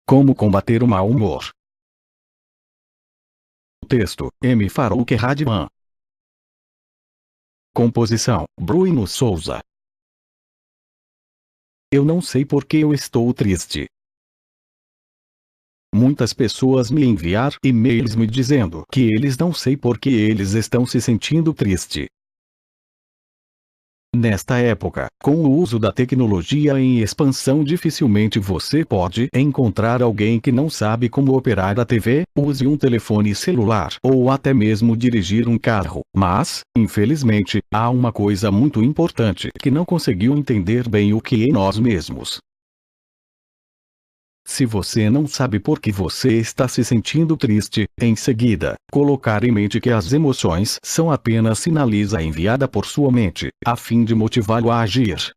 Como combater o mau humor. Texto: M. Farouk Radman. Composição: Bruno Souza. Eu não sei por que eu estou triste. Muitas pessoas me enviaram e-mails me dizendo que eles não sei por que eles estão se sentindo triste. Nesta época, com o uso da tecnologia em expansão, dificilmente você pode encontrar alguém que não sabe como operar a TV, use um telefone celular ou até mesmo dirigir um carro. Mas, infelizmente, há uma coisa muito importante que não conseguiu entender bem o que é nós mesmos. Se você não sabe por que você está se sentindo triste, em seguida, colocar em mente que as emoções são apenas sinaliza enviada por sua mente, a fim de motivá-lo a agir.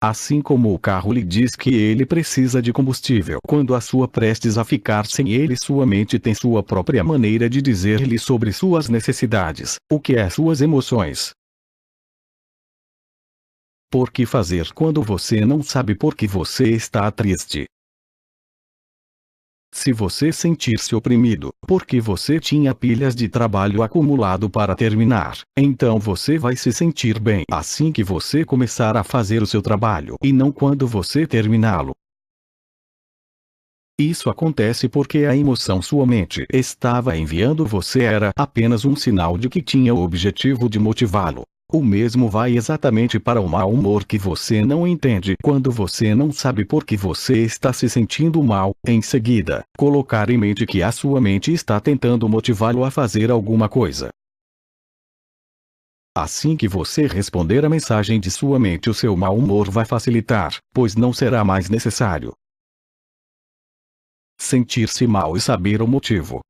Assim como o carro lhe diz que ele precisa de combustível quando a sua prestes a ficar sem ele, sua mente tem sua própria maneira de dizer-lhe sobre suas necessidades, o que é suas emoções. Por que fazer quando você não sabe por que você está triste? Se você sentir-se oprimido, porque você tinha pilhas de trabalho acumulado para terminar, então você vai se sentir bem assim que você começar a fazer o seu trabalho e não quando você terminá-lo. Isso acontece porque a emoção sua mente estava enviando você era apenas um sinal de que tinha o objetivo de motivá-lo. O mesmo vai exatamente para o mau humor que você não entende quando você não sabe por que você está se sentindo mal. Em seguida, colocar em mente que a sua mente está tentando motivá-lo a fazer alguma coisa. Assim que você responder a mensagem de sua mente, o seu mau humor vai facilitar, pois não será mais necessário sentir-se mal e saber o motivo.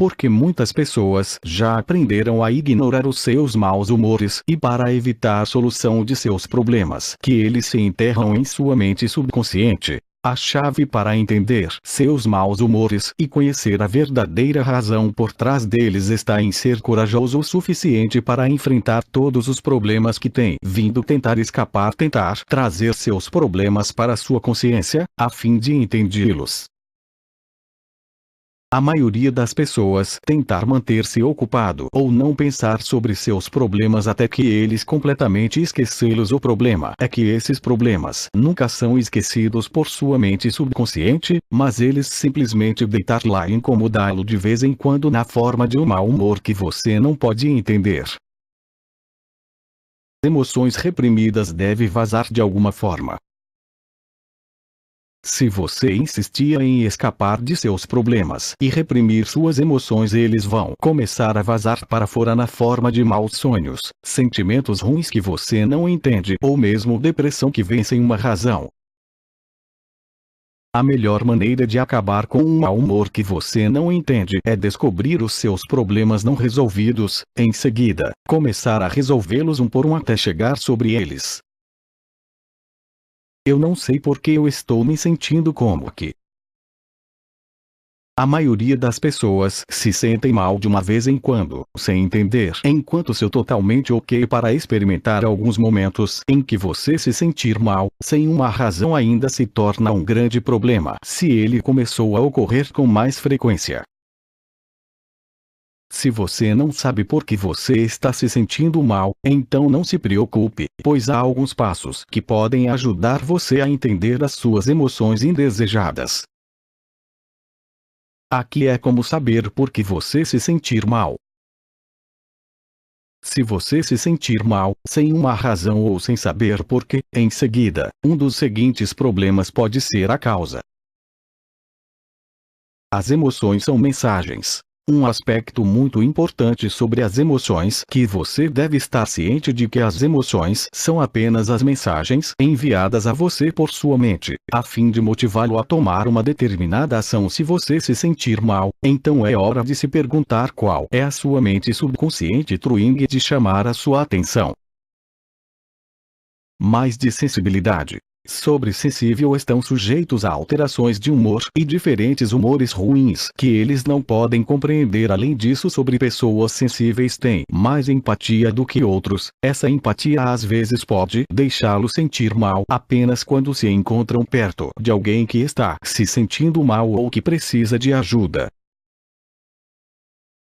Porque muitas pessoas já aprenderam a ignorar os seus maus humores e para evitar a solução de seus problemas que eles se enterram em sua mente subconsciente. A chave para entender seus maus humores e conhecer a verdadeira razão por trás deles está em ser corajoso o suficiente para enfrentar todos os problemas que tem vindo tentar escapar, tentar trazer seus problemas para sua consciência, a fim de entendê-los. A maioria das pessoas tentar manter-se ocupado ou não pensar sobre seus problemas até que eles completamente esquecê-los. O problema é que esses problemas nunca são esquecidos por sua mente subconsciente, mas eles simplesmente deitar lá e incomodá-lo de vez em quando na forma de um mau humor que você não pode entender. Emoções reprimidas devem vazar de alguma forma. Se você insistia em escapar de seus problemas e reprimir suas emoções, eles vão começar a vazar para fora na forma de maus sonhos, sentimentos ruins que você não entende ou mesmo depressão que vem sem uma razão. A melhor maneira de acabar com um mau humor que você não entende é descobrir os seus problemas não resolvidos, em seguida, começar a resolvê-los um por um até chegar sobre eles. Eu não sei por que eu estou me sentindo como que. A maioria das pessoas se sentem mal de uma vez em quando, sem entender, enquanto seu totalmente ok para experimentar alguns momentos em que você se sentir mal, sem uma razão ainda se torna um grande problema se ele começou a ocorrer com mais frequência. Se você não sabe por que você está se sentindo mal, então não se preocupe, pois há alguns passos que podem ajudar você a entender as suas emoções indesejadas. Aqui é como saber por que você se sentir mal. Se você se sentir mal, sem uma razão ou sem saber por quê, em seguida, um dos seguintes problemas pode ser a causa. As emoções são mensagens. Um aspecto muito importante sobre as emoções que você deve estar ciente de que as emoções são apenas as mensagens enviadas a você por sua mente, a fim de motivá-lo a tomar uma determinada ação. Se você se sentir mal, então é hora de se perguntar qual é a sua mente subconsciente trying de chamar a sua atenção. Mais de sensibilidade. Sobresensível estão sujeitos a alterações de humor e diferentes humores ruins que eles não podem compreender. Além disso, sobre pessoas sensíveis têm mais empatia do que outros. Essa empatia às vezes pode deixá-los sentir mal apenas quando se encontram perto de alguém que está se sentindo mal ou que precisa de ajuda.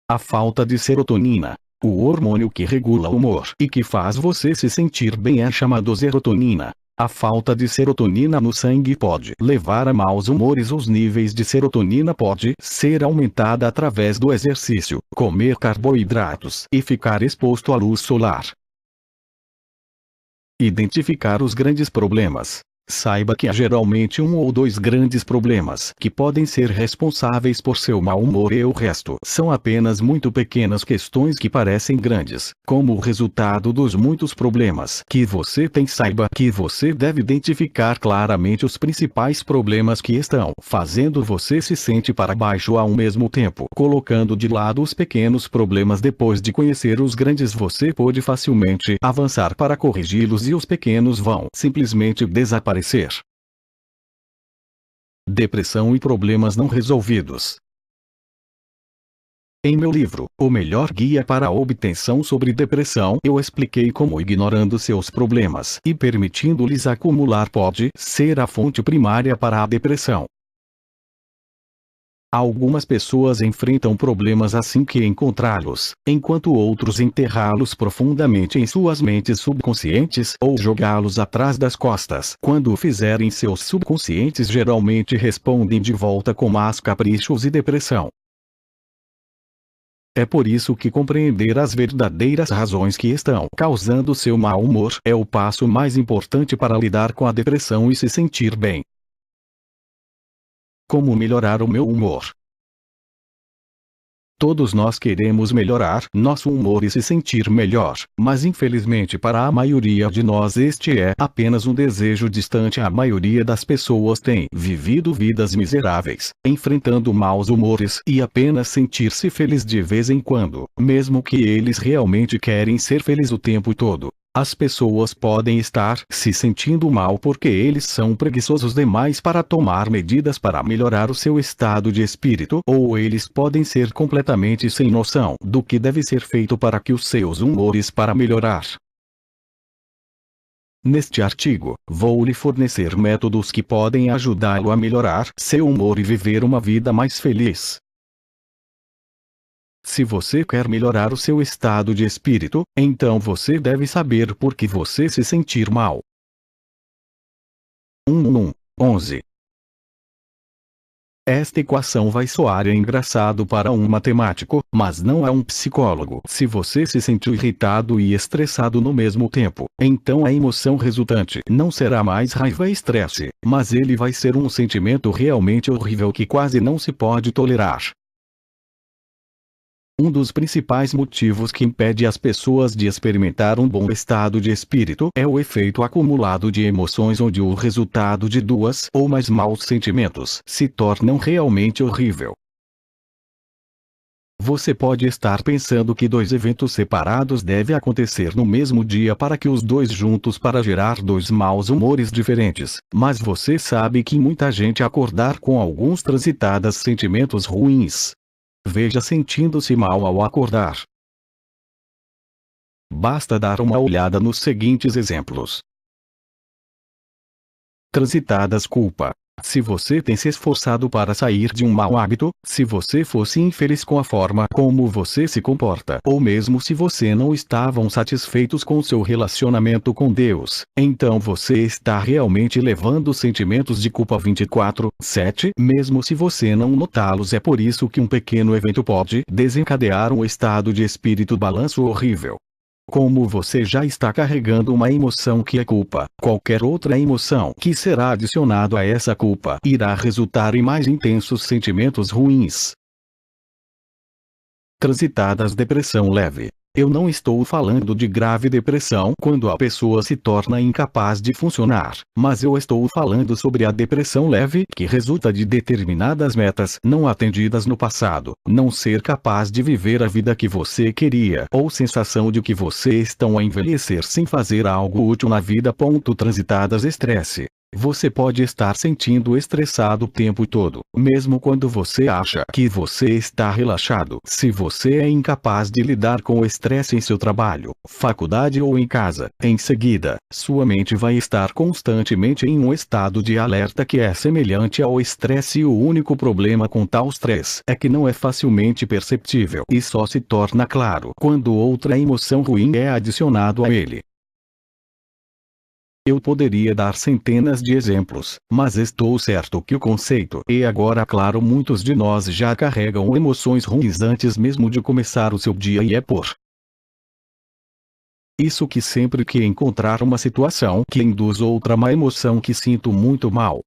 A falta de serotonina. O hormônio que regula o humor e que faz você se sentir bem é chamado serotonina. A falta de serotonina no sangue pode levar a maus humores. Os níveis de serotonina pode ser aumentada através do exercício, comer carboidratos e ficar exposto à luz solar. Identificar os grandes problemas. Saiba que há geralmente um ou dois grandes problemas que podem ser responsáveis por seu mau humor e o resto são apenas muito pequenas questões que parecem grandes. Como o resultado dos muitos problemas que você tem, saiba que você deve identificar claramente os principais problemas que estão fazendo você se sentir para baixo ao mesmo tempo. Colocando de lado os pequenos problemas depois de conhecer os grandes, você pode facilmente avançar para corrigi-los e os pequenos vão simplesmente desaparecer. Depressão e problemas não resolvidos. Em meu livro, O Melhor Guia para a Obtenção sobre Depressão, eu expliquei como ignorando seus problemas e permitindo-lhes acumular pode ser a fonte primária para a depressão. Algumas pessoas enfrentam problemas assim que encontrá-los, enquanto outros enterrá-los profundamente em suas mentes subconscientes ou jogá-los atrás das costas. Quando o fizerem, seus subconscientes geralmente respondem de volta com más caprichos e depressão. É por isso que compreender as verdadeiras razões que estão causando seu mau humor é o passo mais importante para lidar com a depressão e se sentir bem. Como melhorar o meu humor? Todos nós queremos melhorar nosso humor e se sentir melhor, mas infelizmente para a maioria de nós este é apenas um desejo distante. A maioria das pessoas tem vivido vidas miseráveis, enfrentando maus humores e apenas sentir-se feliz de vez em quando, mesmo que eles realmente querem ser felizes o tempo todo. As pessoas podem estar se sentindo mal porque eles são preguiçosos demais para tomar medidas para melhorar o seu estado de espírito, ou eles podem ser completamente sem noção do que deve ser feito para que os seus humores para melhorar. Neste artigo, vou lhe fornecer métodos que podem ajudá-lo a melhorar seu humor e viver uma vida mais feliz. Se você quer melhorar o seu estado de espírito, então você deve saber por que você se sentir mal. 11. Esta equação vai soar engraçado para um matemático, mas não é um psicólogo. Se você se sentir irritado e estressado no mesmo tempo, então a emoção resultante não será mais raiva e estresse, mas ele vai ser um sentimento realmente horrível que quase não se pode tolerar. Um dos principais motivos que impede as pessoas de experimentar um bom estado de espírito é o efeito acumulado de emoções, onde o resultado de duas ou mais maus sentimentos se tornam realmente horrível. Você pode estar pensando que dois eventos separados devem acontecer no mesmo dia para que os dois juntos para gerar dois maus humores diferentes, mas você sabe que muita gente acordar com alguns transitadas sentimentos ruins. Veja sentindo-se mal ao acordar. Basta dar uma olhada nos seguintes exemplos. Transitadas culpa. Se você tem se esforçado para sair de um mau hábito, se você fosse infeliz com a forma como você se comporta, ou mesmo se você não estavam satisfeitos com seu relacionamento com Deus, então você está realmente levando sentimentos de culpa 24/7, mesmo se você não notá-los. É por isso que um pequeno evento pode desencadear um estado de espírito balanço horrível. Como você já está carregando uma emoção que é culpa, qualquer outra emoção que será adicionado a essa culpa irá resultar em mais intensos sentimentos ruins. Transitadas depressão leve. Eu não estou falando de grave depressão quando a pessoa se torna incapaz de funcionar, mas eu estou falando sobre a depressão leve que resulta de determinadas metas não atendidas no passado, não ser capaz de viver a vida que você queria, ou sensação de que você está a envelhecer sem fazer algo útil na vida. Transitadas estresse. Você pode estar sentindo estressado o tempo todo, mesmo quando você acha que você está relaxado. Se você é incapaz de lidar com o estresse em seu trabalho, faculdade ou em casa, em seguida, sua mente vai estar constantemente em um estado de alerta que é semelhante ao estresse, e o único problema com tal estresse é que não é facilmente perceptível e só se torna claro quando outra emoção ruim é adicionado a ele. Eu poderia dar centenas de exemplos, mas estou certo que o conceito é agora claro. Muitos de nós já carregam emoções ruins antes mesmo de começar o seu dia, e é por isso que sempre que encontrar uma situação que induz outra má emoção que sinto muito mal.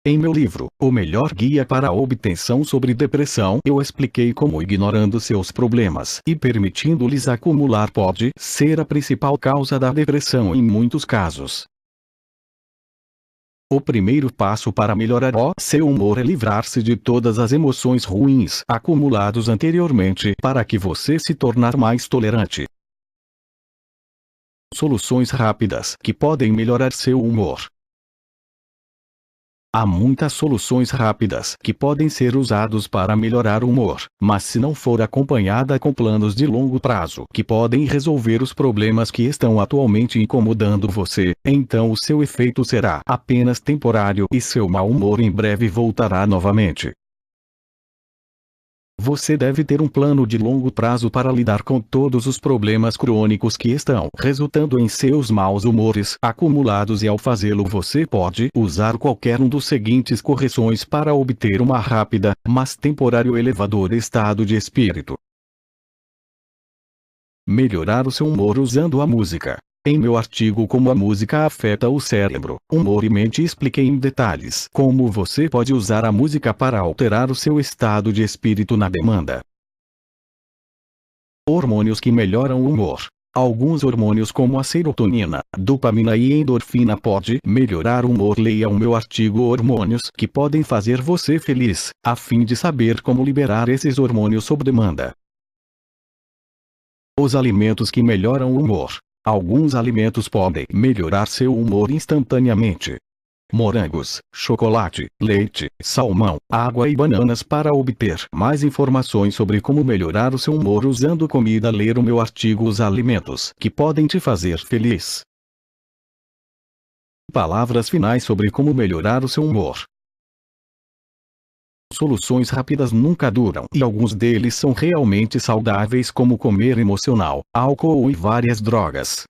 Em meu livro, O Melhor Guia para a Obtenção sobre Depressão, eu expliquei como ignorando seus problemas e permitindo-lhes acumular pode ser a principal causa da depressão em muitos casos. O primeiro passo para melhorar o seu humor é livrar-se de todas as emoções ruins acumuladas anteriormente para que você se tornar mais tolerante. Soluções rápidas que podem melhorar seu humor. Há muitas soluções rápidas que podem ser usadas para melhorar o humor, mas se não for acompanhada com planos de longo prazo que podem resolver os problemas que estão atualmente incomodando você, então o seu efeito será apenas temporário e seu mau humor em breve voltará novamente. Você deve ter um plano de longo prazo para lidar com todos os problemas crônicos que estão resultando em seus maus humores acumulados, e ao fazê-lo você pode usar qualquer um dos seguintes correções para obter uma rápida, mas temporário elevador estado de espírito. Melhorar o seu humor usando a música. Em meu artigo Como a Música Afeta o Cérebro, Humor e Mente, expliquei em detalhes como você pode usar a música para alterar o seu estado de espírito na demanda. Hormônios que melhoram o humor. Alguns hormônios como a serotonina, dopamina e endorfina podem melhorar o humor. Leia o meu artigo Hormônios que podem fazer você feliz, a fim de saber como liberar esses hormônios sob demanda. Os alimentos que melhoram o humor. Alguns alimentos podem melhorar seu humor instantaneamente. Morangos, chocolate, leite, salmão, água e bananas. Para obter mais informações sobre como melhorar o seu humor usando comida, ler o meu artigo Os Alimentos que podem te fazer feliz. Palavras finais sobre como melhorar o seu humor. Soluções rápidas nunca duram e alguns deles são realmente saudáveis, como comer emocional, álcool e várias drogas.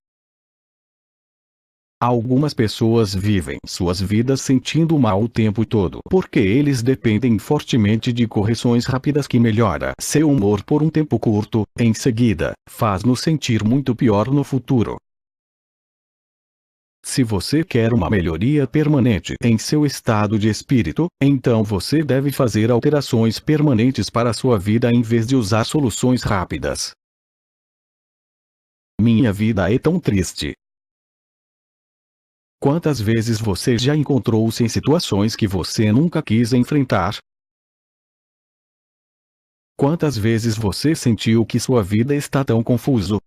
Algumas pessoas vivem suas vidas sentindo mal o tempo todo porque eles dependem fortemente de correções rápidas que melhora seu humor por um tempo curto, em seguida, faz-nos sentir muito pior no futuro. Se você quer uma melhoria permanente em seu estado de espírito, então você deve fazer alterações permanentes para a sua vida em vez de usar soluções rápidas. Minha vida é tão triste. Quantas vezes você já encontrou-se em situações que você nunca quis enfrentar? Quantas vezes você sentiu que sua vida está tão confusa?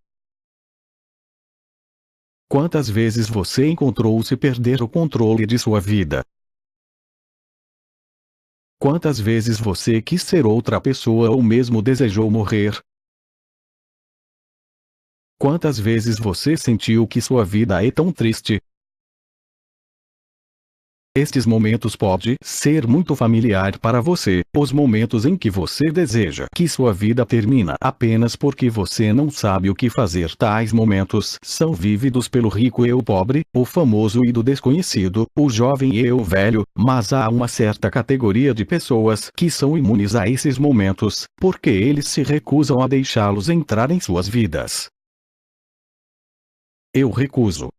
Quantas vezes você encontrou-se perder o controle de sua vida? Quantas vezes você quis ser outra pessoa ou mesmo desejou morrer? Quantas vezes você sentiu que sua vida é tão triste? Estes momentos podem ser muito familiar para você, os momentos em que você deseja que sua vida termine apenas porque você não sabe o que fazer. Tais momentos são vívidos pelo rico e o pobre, o famoso e do desconhecido, o jovem e o velho, mas há uma certa categoria de pessoas que são imunes a esses momentos, porque eles se recusam a deixá-los entrar em suas vidas. Eu recuso.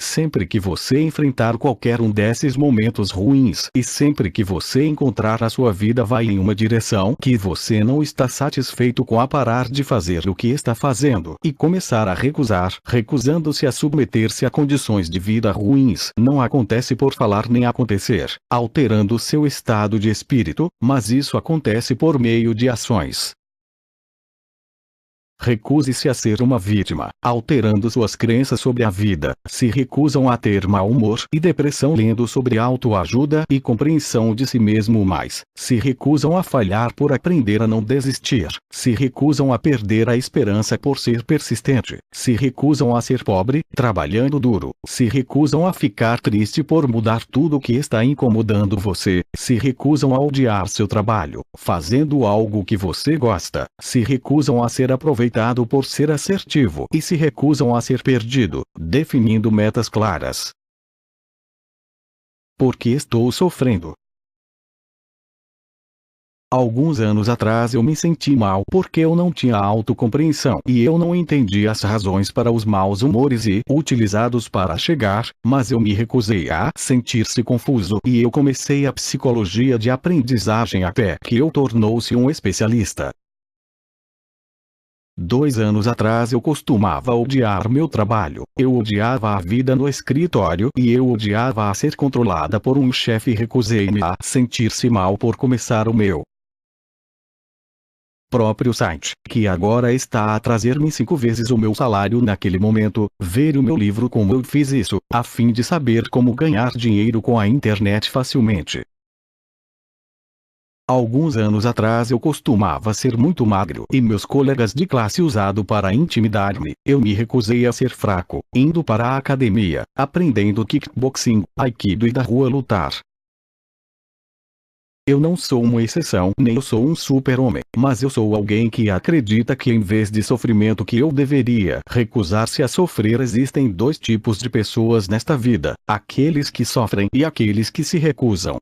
Sempre que você enfrentar qualquer um desses momentos ruins e sempre que você encontrar a sua vida vai em uma direção que você não está satisfeito com, a parar de fazer o que está fazendo e começar a recusando-se a submeter-se a condições de vida ruins, não acontece por falar nem acontecer, alterando seu estado de espírito, mas isso acontece por meio de ações. Recuse-se a ser uma vítima, alterando suas crenças sobre a vida. Se recusam a ter mau humor e depressão lendo sobre autoajuda e compreensão de si mesmo mais. Se recusam a falhar por aprender a não desistir. Se recusam a perder a esperança por ser persistente. Se recusam a ser pobre, trabalhando duro. Se recusam a ficar triste por mudar tudo o que está incomodando você. Se recusam a odiar seu trabalho, fazendo algo que você gosta. Se recusam a ser aproveitado por ser assertivo e se recusam a ser perdido, definindo metas claras. Por que estou sofrendo? Alguns anos atrás eu me senti mal porque eu não tinha autocompreensão e eu não entendia as razões para os maus humores utilizados para chegar, mas eu me recusei a sentir-se confuso e eu comecei a psicologia de aprendizagem até que eu tornou-se um especialista. 2 anos atrás eu costumava odiar meu trabalho, eu odiava a vida no escritório e eu odiava a ser controlada por um chefe e recusei-me a sentir-se mal por começar o meu próprio site, que agora está a trazer-me 5 vezes o meu salário naquele momento, ver o meu livro como eu fiz isso, a fim de saber como ganhar dinheiro com a internet facilmente. Alguns anos atrás eu costumava ser muito magro e meus colegas de classe usaram para intimidar-me. Eu me recusei a ser fraco, indo para a academia, aprendendo kickboxing, aikido e da rua lutar. Eu não sou uma exceção, nem eu sou um super-homem, mas eu sou alguém que acredita que em vez de sofrimento que eu deveria recusar-se a sofrer, existem 2 tipos de pessoas nesta vida: aqueles que sofrem e aqueles que se recusam.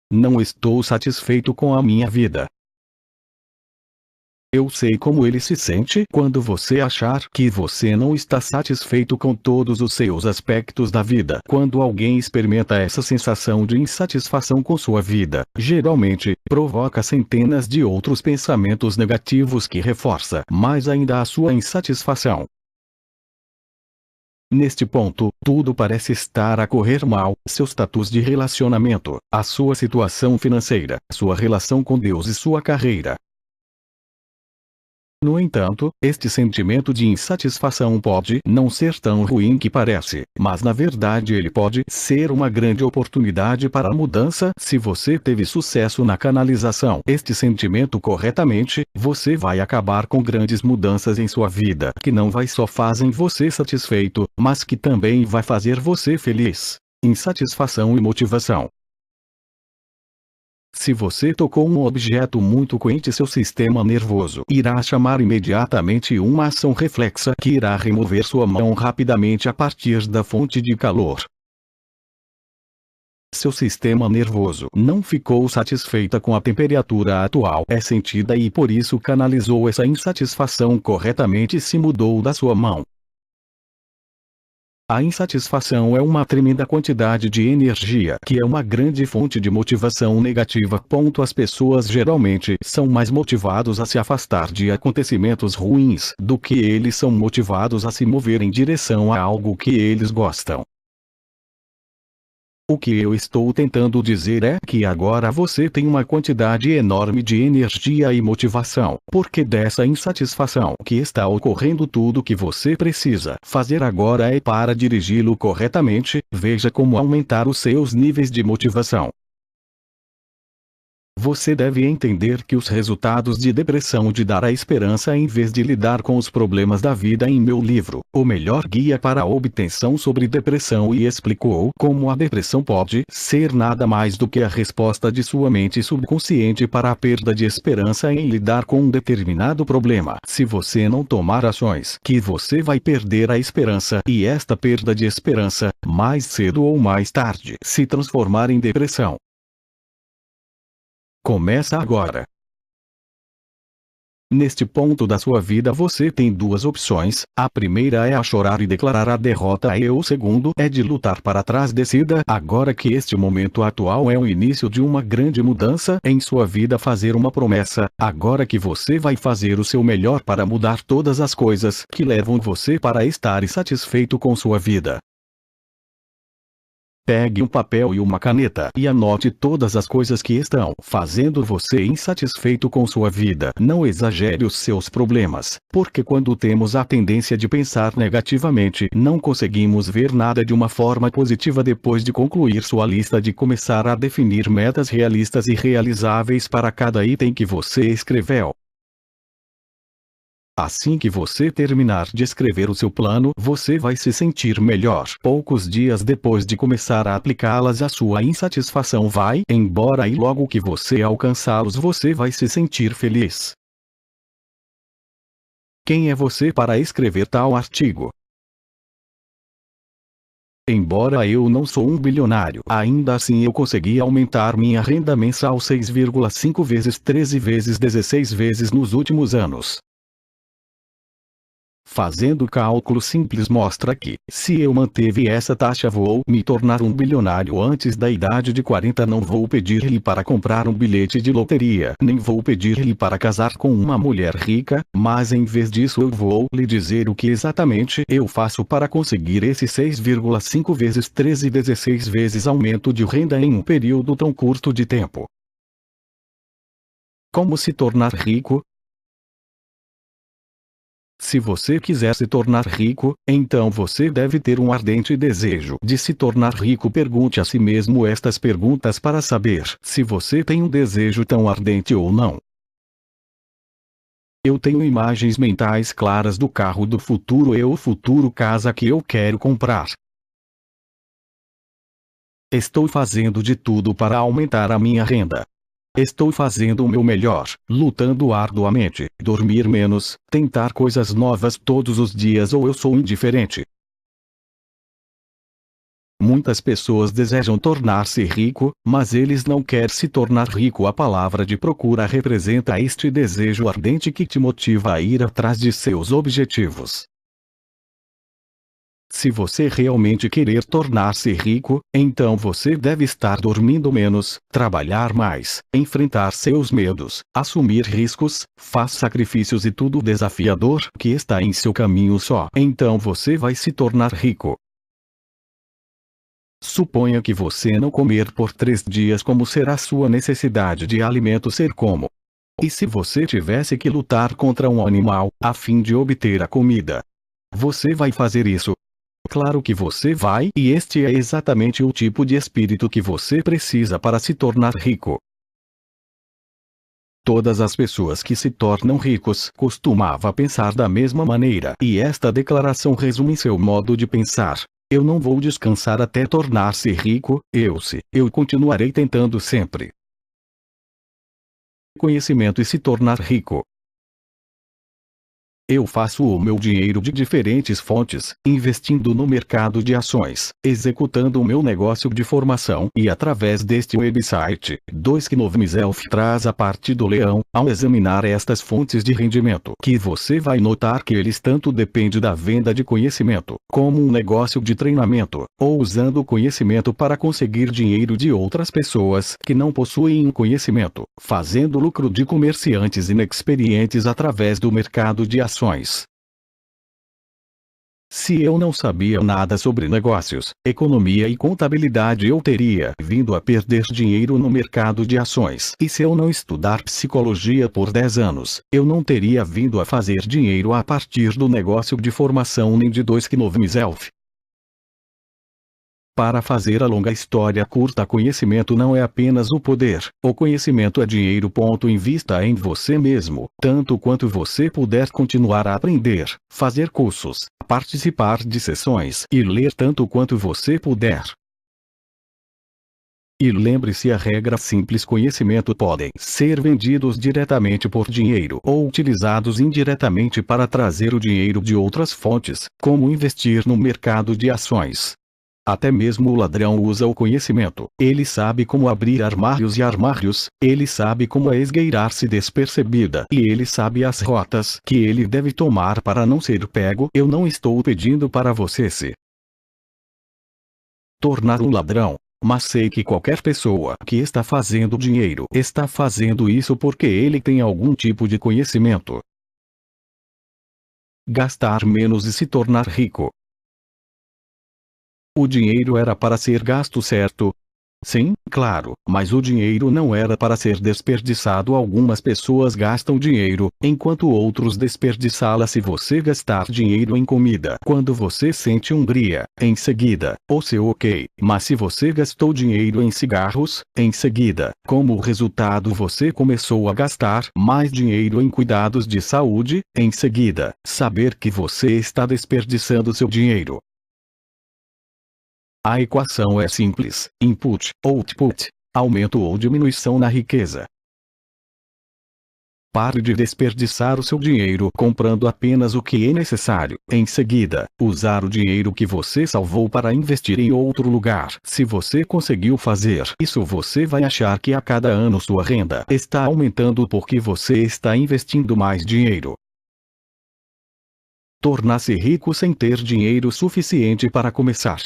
Não estou satisfeito com a minha vida. Eu sei como ele se sente quando você achar que você não está satisfeito com todos os seus aspectos da vida. Quando alguém experimenta essa sensação de insatisfação com sua vida, geralmente, provoca centenas de outros pensamentos negativos que reforça mais ainda a sua insatisfação. Neste ponto, tudo parece estar a correr mal: seu status de relacionamento, a sua situação financeira, sua relação com Deus e sua carreira. No entanto, este sentimento de insatisfação pode não ser tão ruim que parece, mas na verdade ele pode ser uma grande oportunidade para a mudança. Se você teve sucesso na canalização este sentimento corretamente, você vai acabar com grandes mudanças em sua vida que não vai só fazem você satisfeito, mas que também vai fazer você feliz. Insatisfação e motivação. Se você tocou um objeto muito quente, seu sistema nervoso irá chamar imediatamente uma ação reflexa que irá remover sua mão rapidamente a partir da fonte de calor. Seu sistema nervoso não ficou satisfeita com a temperatura atual é sentida e por isso canalizou essa insatisfação corretamente e se mudou da sua mão. A insatisfação é uma tremenda quantidade de energia que é uma grande fonte de motivação negativa. As pessoas geralmente são mais motivados a se afastar de acontecimentos ruins do que eles são motivados a se mover em direção a algo que eles gostam. O que eu estou tentando dizer é que agora você tem uma quantidade enorme de energia e motivação, porque dessa insatisfação que está ocorrendo. Tudo que você precisa fazer agora é para dirigi-lo corretamente. Veja como aumentar os seus níveis de motivação. Você deve entender que os resultados de depressão de dar a esperança em vez de lidar com os problemas da vida. Em meu livro, O Melhor Guia para a Obtenção sobre Depressão, e explicou como a depressão pode ser nada mais do que a resposta de sua mente subconsciente para a perda de esperança em lidar com um determinado problema. Se você não tomar ações, que você vai perder a esperança, e esta perda de esperança, mais cedo ou mais tarde, se transformar em depressão. Começa agora. Neste ponto da sua vida você tem 2 opções: a primeira é a chorar e declarar a derrota, e o segundo é de lutar para trás. Decida agora que este momento atual é o início de uma grande mudança em sua vida. Fazer uma promessa, agora que você vai fazer o seu melhor para mudar todas as coisas que levam você para estar insatisfeito com sua vida. Pegue um papel e uma caneta e anote todas as coisas que estão fazendo você insatisfeito com sua vida. Não exagere os seus problemas, porque quando temos a tendência de pensar negativamente, não conseguimos ver nada de uma forma positiva depois de concluir sua lista de começar a definir metas realistas e realizáveis para cada item que você escreveu. Assim que você terminar de escrever o seu plano, você vai se sentir melhor. Poucos dias depois de começar a aplicá-las, a sua insatisfação vai embora e logo que você alcançá-los, você vai se sentir feliz. Quem é você para escrever tal artigo? Embora eu não sou um bilionário, ainda assim eu consegui aumentar minha renda mensal 6,5 vezes, 13 vezes, 16 vezes nos últimos anos. Fazendo cálculo simples mostra que, se eu manteve essa taxa, vou me tornar um bilionário antes da idade de 40. Não vou pedir-lhe para comprar um bilhete de loteria, nem vou pedir-lhe para casar com uma mulher rica, mas em vez disso eu vou lhe dizer o que exatamente eu faço para conseguir esse 6,5 vezes 13 16 vezes aumento de renda em um período tão curto de tempo. Como se tornar rico? Se você quiser se tornar rico, então você deve ter um ardente desejo de se tornar rico. Pergunte a si mesmo estas perguntas para saber se você tem um desejo tão ardente ou não. Eu tenho imagens mentais claras do carro do futuro e o futuro casa que eu quero comprar. Estou fazendo de tudo para aumentar a minha renda. Estou fazendo o meu melhor, lutando arduamente, dormir menos, tentar coisas novas todos os dias ou eu sou indiferente. Muitas pessoas desejam tornar-se rico, mas eles não querem se tornar rico. A palavra de procura representa este desejo ardente que te motiva a ir atrás de seus objetivos. Se você realmente querer tornar-se rico, então você deve estar dormindo menos, trabalhar mais, enfrentar seus medos, assumir riscos, faz sacrifícios e tudo desafiador que está em seu caminho. Só então você vai se tornar rico. Suponha que você não comer por 3 dias. Como será sua necessidade de alimento ser como? E se você tivesse que lutar contra um animal, a fim de obter a comida? Você vai fazer isso? Claro que você vai, e este é exatamente o tipo de espírito que você precisa para se tornar rico. Todas as pessoas que se tornam ricos costumavam pensar da mesma maneira, e esta declaração resume seu modo de pensar. Eu não vou descansar até tornar-se rico, eu continuarei tentando sempre. Conhecimento e se tornar rico. Eu faço o meu dinheiro de diferentes fontes, investindo no mercado de ações, executando o meu negócio de formação e através deste website. 2 Knovmself traz a parte do leão. Ao examinar estas fontes de rendimento, que você vai notar que eles tanto dependem da venda de conhecimento, como um negócio de treinamento, ou usando o conhecimento para conseguir dinheiro de outras pessoas que não possuem um conhecimento, fazendo lucro de comerciantes inexperientes através do mercado de ações. Se eu não sabia nada sobre negócios, economia e contabilidade, eu teria vindo a perder dinheiro no mercado de ações. E se eu não estudar psicologia por 10 anos, eu não teria vindo a fazer dinheiro a partir do negócio de formação nem de 2 Knovmself. Para fazer a longa história curta, conhecimento não é apenas o poder, o conhecimento é dinheiro. Invista em você mesmo, tanto quanto você puder, continuar a aprender, fazer cursos, participar de sessões e ler tanto quanto você puder. E lembre-se a regra simples: conhecimento podem ser vendidos diretamente por dinheiro ou utilizados indiretamente para trazer o dinheiro de outras fontes, como investir no mercado de ações. Até mesmo o ladrão usa o conhecimento. Ele sabe como abrir armários e armários, ele sabe como esgueirar-se despercebida, e ele sabe as rotas que ele deve tomar para não ser pego. Eu não estou pedindo para você se tornar um ladrão, mas sei que qualquer pessoa que está fazendo dinheiro está fazendo isso porque ele tem algum tipo de conhecimento. Gastar menos e se tornar rico. O dinheiro era para ser gasto, certo? Sim, claro, mas o dinheiro não era para ser desperdiçado. Algumas pessoas gastam dinheiro, enquanto outros desperdiçá-la. Se você gastar dinheiro em comida quando você sente hungria, em seguida, ou seu ok, mas se você gastou dinheiro em cigarros, em seguida, como resultado você começou a gastar mais dinheiro em cuidados de saúde, em seguida, saber que você está desperdiçando seu dinheiro. A equação é simples: input, output, aumento ou diminuição na riqueza. Pare de desperdiçar o seu dinheiro comprando apenas o que é necessário. Em seguida, usar o dinheiro que você salvou para investir em outro lugar. Se você conseguiu fazer isso, você vai achar que a cada ano sua renda está aumentando porque você está investindo mais dinheiro. Tornar-se rico sem ter dinheiro suficiente para começar.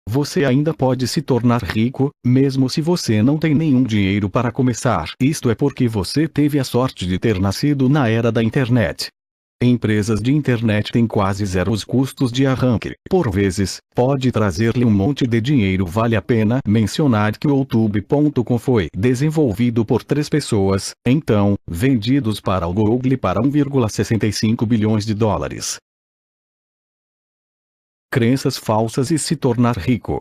Você ainda pode se tornar rico, mesmo se você não tem nenhum dinheiro para começar. Isto é porque você teve a sorte de ter nascido na era da internet. Empresas de internet têm quase zero os custos de arranque. Por vezes, pode trazer-lhe um monte de dinheiro. Vale a pena mencionar que o YouTube.com foi desenvolvido por 3 pessoas, então, vendidos para o Google para 1,65 bilhões de dólares. Crenças falsas e se tornar rico.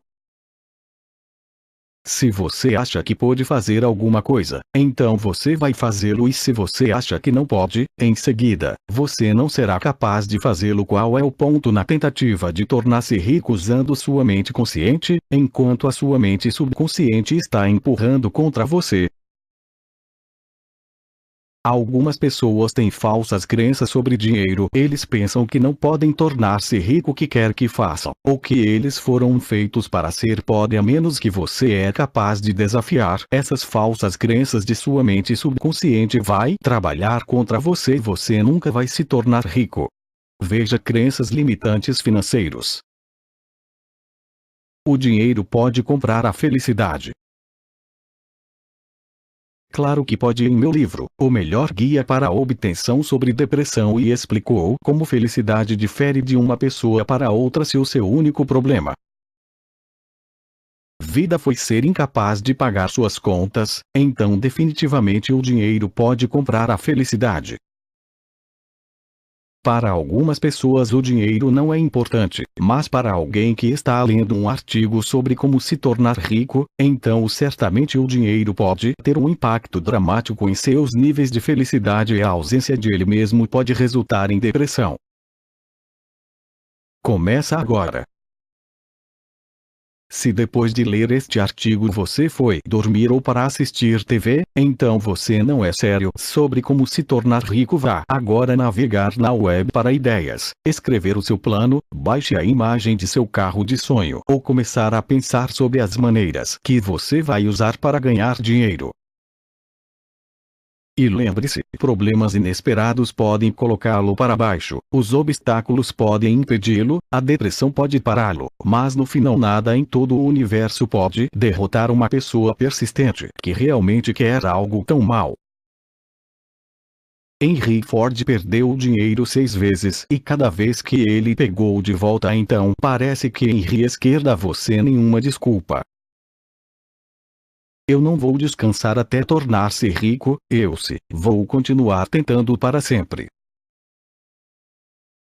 Se você acha que pode fazer alguma coisa, então você vai fazê-lo, e se você acha que não pode, em seguida, você não será capaz de fazê-lo. Qual é o ponto na tentativa de tornar-se rico usando sua mente consciente, enquanto a sua mente subconsciente está empurrando contra você? Algumas pessoas têm falsas crenças sobre dinheiro. Eles pensam que não podem tornar-se rico o que quer que façam, ou que eles foram feitos para ser pobre a menos que você é capaz de desafiar essas falsas crenças de sua mente subconsciente. Vai trabalhar contra você. Você nunca vai se tornar rico. Veja crenças limitantes financeiros. O dinheiro pode comprar a felicidade. Claro que pode. Em meu livro, O Melhor Guia para a Obtenção sobre Depressão, e explicou como felicidade difere de uma pessoa para outra. Se o seu único problema vida foi ser incapaz de pagar suas contas, então definitivamente o dinheiro pode comprar a felicidade. Para algumas pessoas o dinheiro não é importante, mas para alguém que está lendo um artigo sobre como se tornar rico, então certamente o dinheiro pode ter um impacto dramático em seus níveis de felicidade, e a ausência de ele mesmo pode resultar em depressão. Começa agora. Se depois de ler este artigo você foi dormir ou para assistir TV, então você não é sério sobre como se tornar rico. Vá agora navegar na web para ideias, escrever o seu plano, baixe a imagem de seu carro de sonho ou começar a pensar sobre as maneiras que você vai usar para ganhar dinheiro. E lembre-se, problemas inesperados podem colocá-lo para baixo, os obstáculos podem impedi-lo, a depressão pode pará-lo, mas no final nada em todo o universo pode derrotar uma pessoa persistente que realmente quer algo tão mal. Henry Ford perdeu o dinheiro 6 vezes e cada vez que ele pegou de volta, então parece que Henry esquerda você nenhuma desculpa. Eu não vou descansar até tornar-se rico, vou continuar tentando para sempre.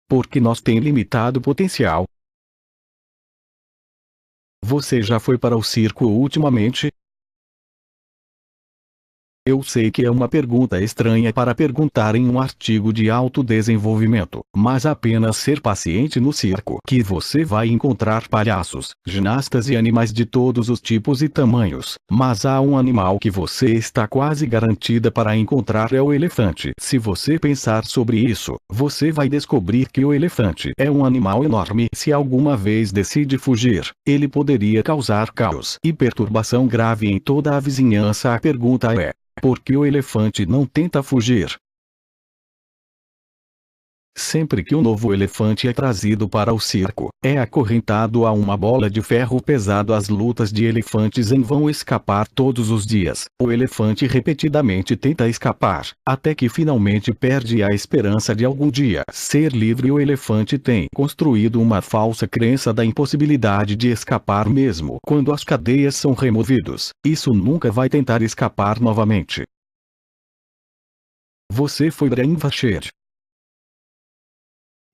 Porque nós tem limitado potencial. Você já foi para o circo ultimamente? Eu sei que é uma pergunta estranha para perguntar em um artigo de autodesenvolvimento, mas apenas ser paciente no circo que você vai encontrar palhaços, ginastas e animais de todos os tipos e tamanhos, mas há um animal que você está quase garantida para encontrar: é o elefante. Se você pensar sobre isso, você vai descobrir que o elefante é um animal enorme. Se alguma vez decide fugir, ele poderia causar caos e perturbação grave em toda a vizinhança. A pergunta é: por que o elefante não tenta fugir? Sempre que um novo elefante é trazido para o circo, é acorrentado a uma bola de ferro pesado. As lutas de elefantes em vão escapar todos os dias. O elefante repetidamente tenta escapar, até que finalmente perde a esperança de algum dia ser livre. O elefante tem construído uma falsa crença da impossibilidade de escapar mesmo quando as cadeias são removidas. Isso nunca vai tentar escapar novamente. Você foi brainwashed.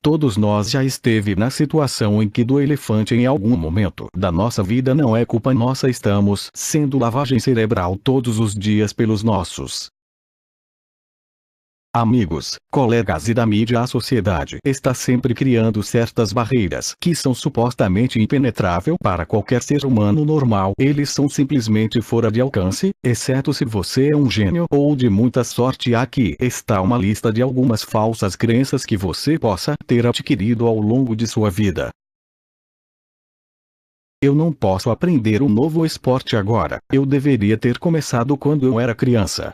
Todos nós já esteve na situação em que do elefante em algum momento da nossa vida. Não é culpa nossa, estamos sendo lavagem cerebral todos os dias pelos nossos amigos, colegas e da mídia. A sociedade está sempre criando certas barreiras que são supostamente impenetráveis para qualquer ser humano normal. Eles são simplesmente fora de alcance, exceto se você é um gênio ou de muita sorte. Aqui está uma lista de algumas falsas crenças que você possa ter adquirido ao longo de sua vida. Eu não posso aprender um novo esporte agora. Eu deveria ter começado quando eu era criança.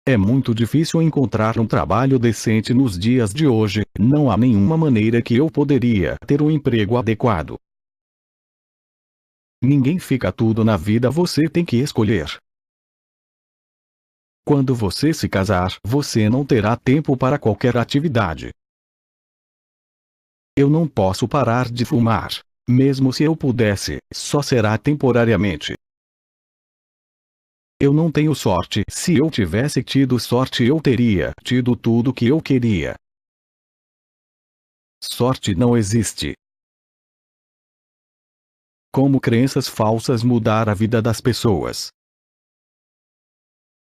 É muito difícil encontrar um trabalho decente nos dias de hoje. Não há nenhuma maneira que eu poderia ter um emprego adequado. Ninguém fica tudo na vida, você tem que escolher. Quando você se casar, você não terá tempo para qualquer atividade. Eu não posso parar de fumar. Mesmo se eu pudesse, só será temporariamente. Eu não tenho sorte. Se eu tivesse tido sorte, eu teria tido tudo que eu queria. Sorte não existe. Como crenças falsas mudar a vida das pessoas.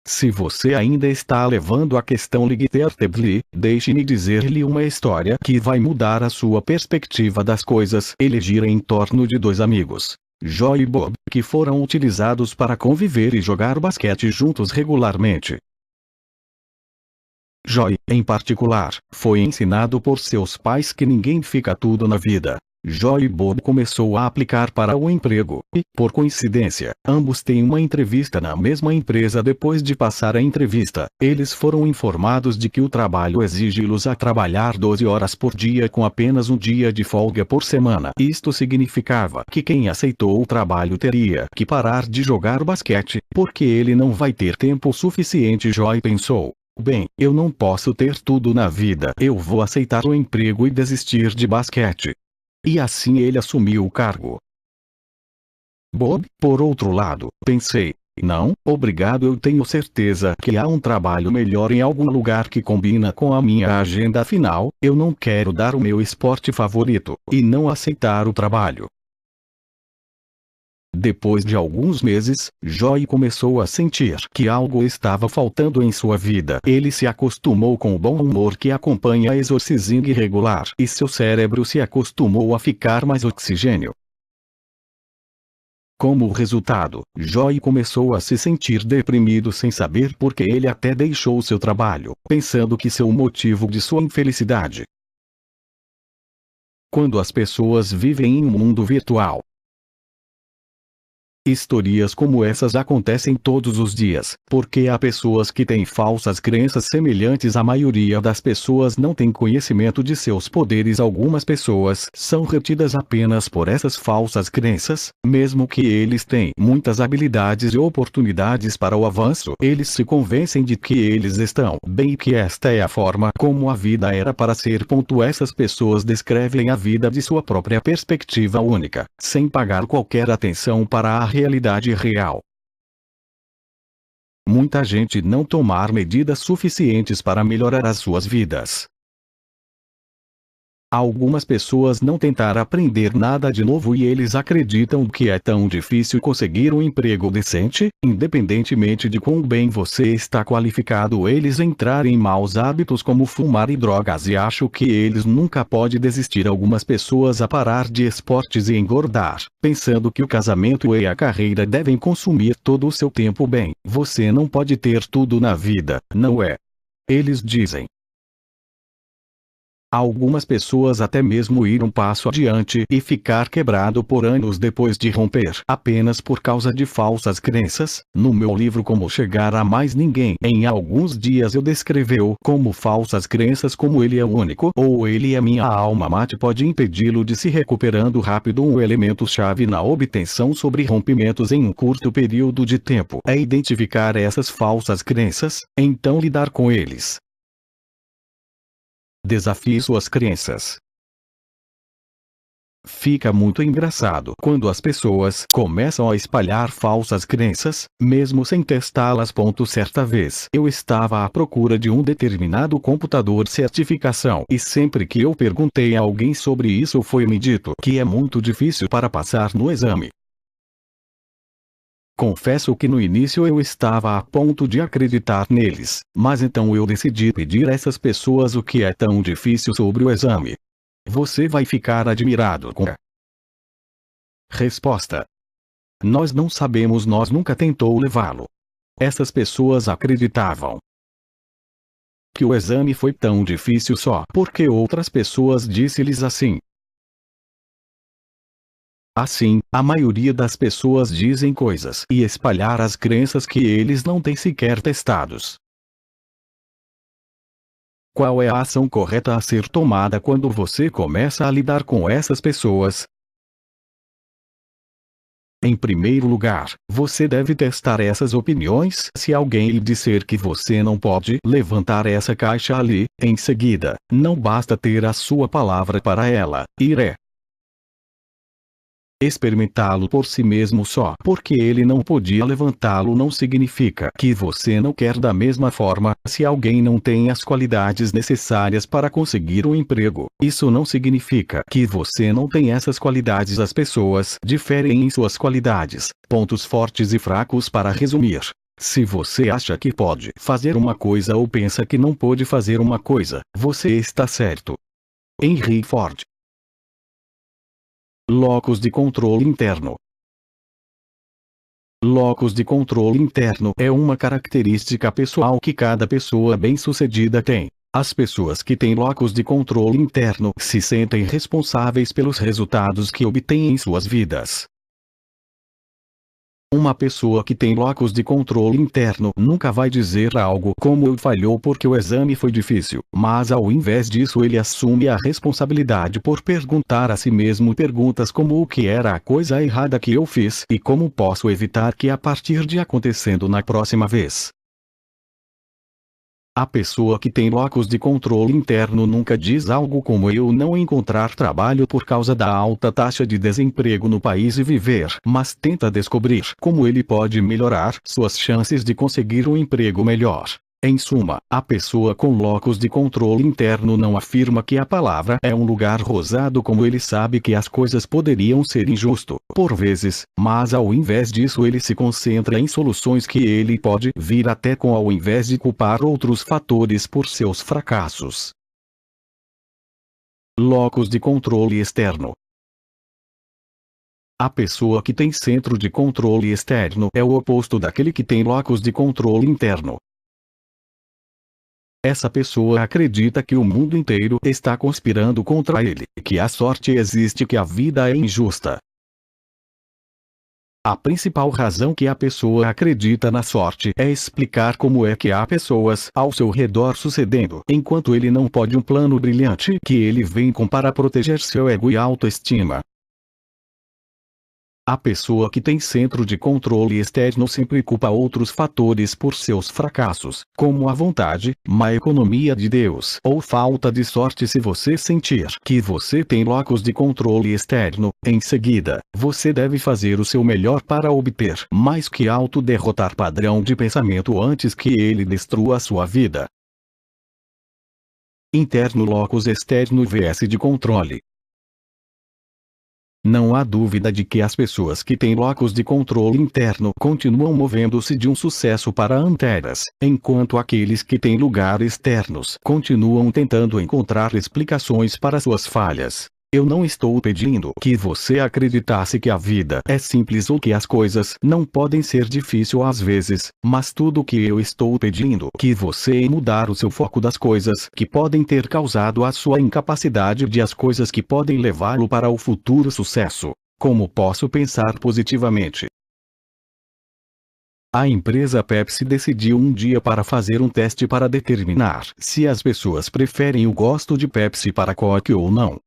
Se você ainda está levando a questão literally, deixe-me dizer-lhe uma história que vai mudar a sua perspectiva das coisas. Ele gira em torno de dois amigos, Joy e Bob, que foram utilizados para conviver e jogar basquete juntos regularmente. Joy, em particular, foi ensinado por seus pais que ninguém fica tudo na vida. Joy e Bob começou a aplicar para o emprego, e, por coincidência, ambos têm uma entrevista na mesma empresa. Depois de passar a entrevista, eles foram informados de que o trabalho exige-los a trabalhar 12 horas por dia com apenas um dia de folga por semana. Isto significava que quem aceitou o trabalho teria que parar de jogar basquete, porque ele não vai ter tempo suficiente. Joy pensou: bem, eu não posso ter tudo na vida. Eu vou aceitar o emprego e desistir de basquete. E assim ele assumiu o cargo. Bob, por outro lado, pensei: não, obrigado, eu tenho certeza que há um trabalho melhor em algum lugar que combina com a minha agenda. Afinal, eu não quero dar o meu esporte favorito e não aceitar o trabalho. Depois de alguns meses, Joy começou a sentir que algo estava faltando em sua vida. Ele se acostumou com o bom humor que acompanha a exercício regular, e seu cérebro se acostumou a ficar mais oxigênio. Como resultado, Joy começou a se sentir deprimido sem saber por que. Ele até deixou seu trabalho, pensando que seu motivo de sua infelicidade. Quando as pessoas vivem em um mundo virtual, histórias como essas acontecem todos os dias, porque há pessoas que têm falsas crenças semelhantes. A maioria das pessoas não tem conhecimento de seus poderes. Algumas pessoas são retidas apenas por essas falsas crenças, mesmo que eles tenham muitas habilidades e oportunidades para o avanço. Eles se convencem de que eles estão bem e que esta é a forma como a vida era para ser. Essas pessoas descrevem a vida de sua própria perspectiva única, sem pagar qualquer atenção para a realidade real. Muita gente não tomar medidas suficientes para melhorar as suas vidas. Algumas pessoas não tentar aprender nada de novo e eles acreditam que é tão difícil conseguir um emprego decente, independentemente de quão bem você está qualificado. Eles entrarem em maus hábitos como fumar e drogas e acham que eles nunca podem desistir. Algumas pessoas a parar de esportes e engordar, pensando que o casamento e a carreira devem consumir todo o seu tempo. Bem, você não pode ter tudo na vida, não é? Eles dizem. Algumas pessoas até mesmo ir um passo adiante e ficar quebrado por anos depois de romper apenas por causa de falsas crenças. No meu livro Como Chegar a Mais Ninguém, em alguns dias eu descreveu como falsas crenças como ele é o único ou ele é minha alma mate pode impedi-lo de se recuperando rápido. Um elemento-chave na obtenção sobre rompimentos em um curto período de tempo é identificar essas falsas crenças, então lidar com eles. Desafie suas crenças. Fica muito engraçado quando as pessoas começam a espalhar falsas crenças, mesmo sem testá-las. Certa vez eu estava à procura de um determinado computador certificação e sempre que eu perguntei a alguém sobre isso foi-me dito que é muito difícil para passar no exame. Confesso que no início eu estava a ponto de acreditar neles, mas então eu decidi pedir a essas pessoas o que é tão difícil sobre o exame. Você vai ficar admirado com a resposta. Nós não sabemos, nós nunca tentou levá-lo. Essas pessoas acreditavam que o exame foi tão difícil só porque outras pessoas disse-lhes assim. Assim, a maioria das pessoas dizem coisas e espalhar as crenças que eles não têm sequer testados. Qual é a ação correta a ser tomada quando você começa a lidar com essas pessoas? Em primeiro lugar, você deve testar essas opiniões. Se alguém lhe disser que você não pode levantar essa caixa ali, em seguida, não basta ter a sua palavra para ela, iré experimentá-lo por si mesmo. Só porque ele não podia levantá-lo não significa que você não quer. Da mesma forma, se alguém não tem as qualidades necessárias para conseguir um emprego, isso não significa que você não tem essas qualidades. As pessoas diferem em suas qualidades, pontos fortes e fracos. Para resumir, se você acha que pode fazer uma coisa ou pensa que não pode fazer uma coisa, você está certo. Henry Ford. Locus de controle interno. Locus de controle interno é uma característica pessoal que cada pessoa bem-sucedida tem. As pessoas que têm locus de controle interno se sentem responsáveis pelos resultados que obtêm em suas vidas. Uma pessoa que tem locus de controle interno nunca vai dizer algo como "eu falhou porque o exame foi difícil", mas ao invés disso ele assume a responsabilidade por perguntar a si mesmo perguntas como "o que era a coisa errada que eu fiz e como posso evitar que a partir de acontecendo na próxima vez". A pessoa que tem locus de controle interno nunca diz algo como "eu não encontrar trabalho por causa da alta taxa de desemprego no país e viver", mas tenta descobrir como ele pode melhorar suas chances de conseguir um emprego melhor. Em suma, a pessoa com locus de controle interno não afirma que a palavra é um lugar rosado como ele sabe que as coisas poderiam ser injusto, por vezes, mas ao invés disso ele se concentra em soluções que ele pode vir até com ao invés de culpar outros fatores por seus fracassos. Locus de controle externo. A pessoa que tem centro de controle externo é o oposto daquele que tem locus de controle interno. Essa pessoa acredita que o mundo inteiro está conspirando contra ele, que a sorte existe, que a vida é injusta. A principal razão que a pessoa acredita na sorte é explicar como é que há pessoas ao seu redor sucedendo, enquanto ele não pode um plano brilhante que ele vem com para proteger seu ego e autoestima. A pessoa que tem centro de controle externo sempre culpa outros fatores por seus fracassos, como a vontade, má economia de Deus ou falta de sorte. Se você sentir que você tem locus de controle externo, em seguida, você deve fazer o seu melhor para obter mais que auto-derrotar padrão de pensamento antes que ele destrua a sua vida. Interno locus externo vs de controle. Não há dúvida de que as pessoas que têm locus de controle interno continuam movendo-se de um sucesso para anteras, enquanto aqueles que têm lugares externos continuam tentando encontrar explicações para suas falhas. Eu não estou pedindo que você acreditasse que a vida é simples ou que as coisas não podem ser difíceis às vezes, mas tudo o que eu estou pedindo que você mudar o seu foco das coisas que podem ter causado a sua incapacidade de as coisas que podem levá-lo para o futuro sucesso. Como posso pensar positivamente? A empresa Pepsi decidiu um dia para fazer um teste para determinar se as pessoas preferem o gosto de Pepsi para Coke ou não.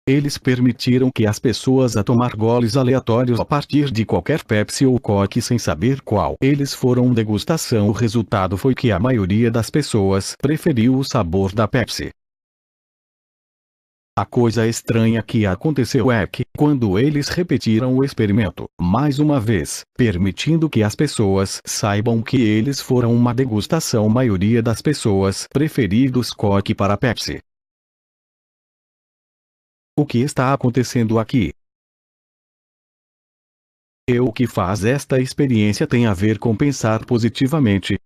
Eles permitiram que as pessoas a tomar goles aleatórios a partir de qualquer Pepsi ou Coke sem saber qual. Eles foram degustação. O resultado foi que a maioria das pessoas preferiu o sabor da Pepsi. A coisa estranha que aconteceu é que, quando eles repetiram o experimento, mais uma vez, permitindo que as pessoas saibam que eles foram uma degustação, a maioria das pessoas preferiu Coke para Pepsi. O que está acontecendo aqui? O que faz esta experiência tem a ver com pensar positivamente.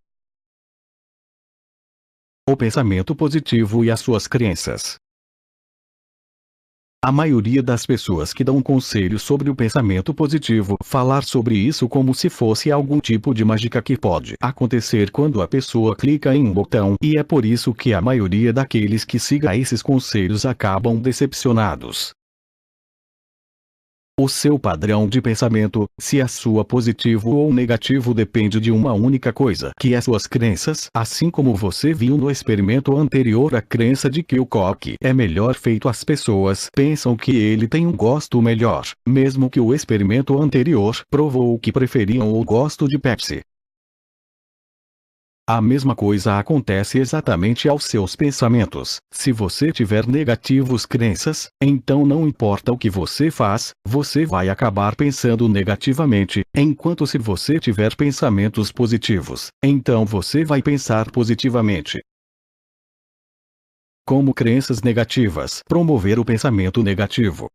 O pensamento positivo e as suas crenças. A maioria das pessoas que dão conselhos sobre o pensamento positivo falar sobre isso como se fosse algum tipo de mágica que pode acontecer quando a pessoa clica em um botão, e é por isso que a maioria daqueles que sigam esses conselhos acabam decepcionados. O seu padrão de pensamento, se é sua positivo ou negativo, depende de uma única coisa, que é suas crenças. Assim como você viu no experimento anterior, a crença de que o Coke é melhor feito, as pessoas pensam que ele tem um gosto melhor, mesmo que o experimento anterior provou que preferiam o gosto de Pepsi. A mesma coisa acontece exatamente aos seus pensamentos. Se você tiver negativos crenças, então não importa o que você faz, você vai acabar pensando negativamente, enquanto se você tiver pensamentos positivos, então você vai pensar positivamente. Como crenças negativas promover o pensamento negativo.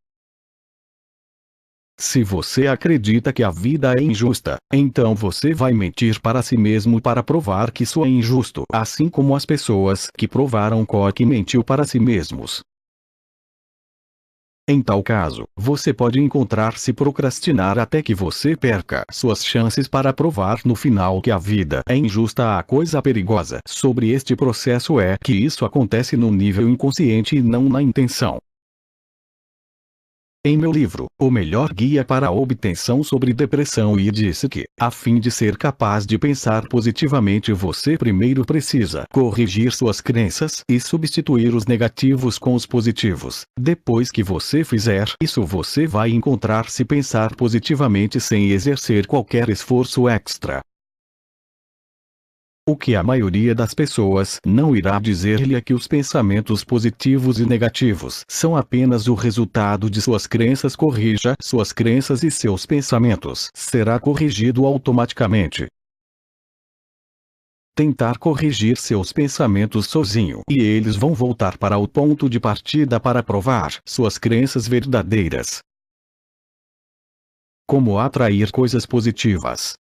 Se você acredita que a vida é injusta, então você vai mentir para si mesmo para provar que isso é injusto, assim como as pessoas que provaram Coke mentiu para si mesmos. Em tal caso, você pode encontrar-se procrastinar até que você perca suas chances para provar no final que a vida é injusta. A coisa perigosa sobre este processo é que isso acontece no nível inconsciente e não na intenção. Em meu livro, O Melhor Guia para a Obtenção sobre Depressão, e disse que, a fim de ser capaz de pensar positivamente, você primeiro precisa corrigir suas crenças e substituir os negativos com os positivos. Depois que você fizer isso, você vai encontrar-se pensar positivamente sem exercer qualquer esforço extra. O que a maioria das pessoas não irá dizer-lhe é que os pensamentos positivos e negativos são apenas o resultado de suas crenças. Corrija suas crenças e seus pensamentos será corrigido automaticamente. Tentar corrigir seus pensamentos sozinho e eles vão voltar para o ponto de partida para provar suas crenças verdadeiras. Como atrair coisas positivas?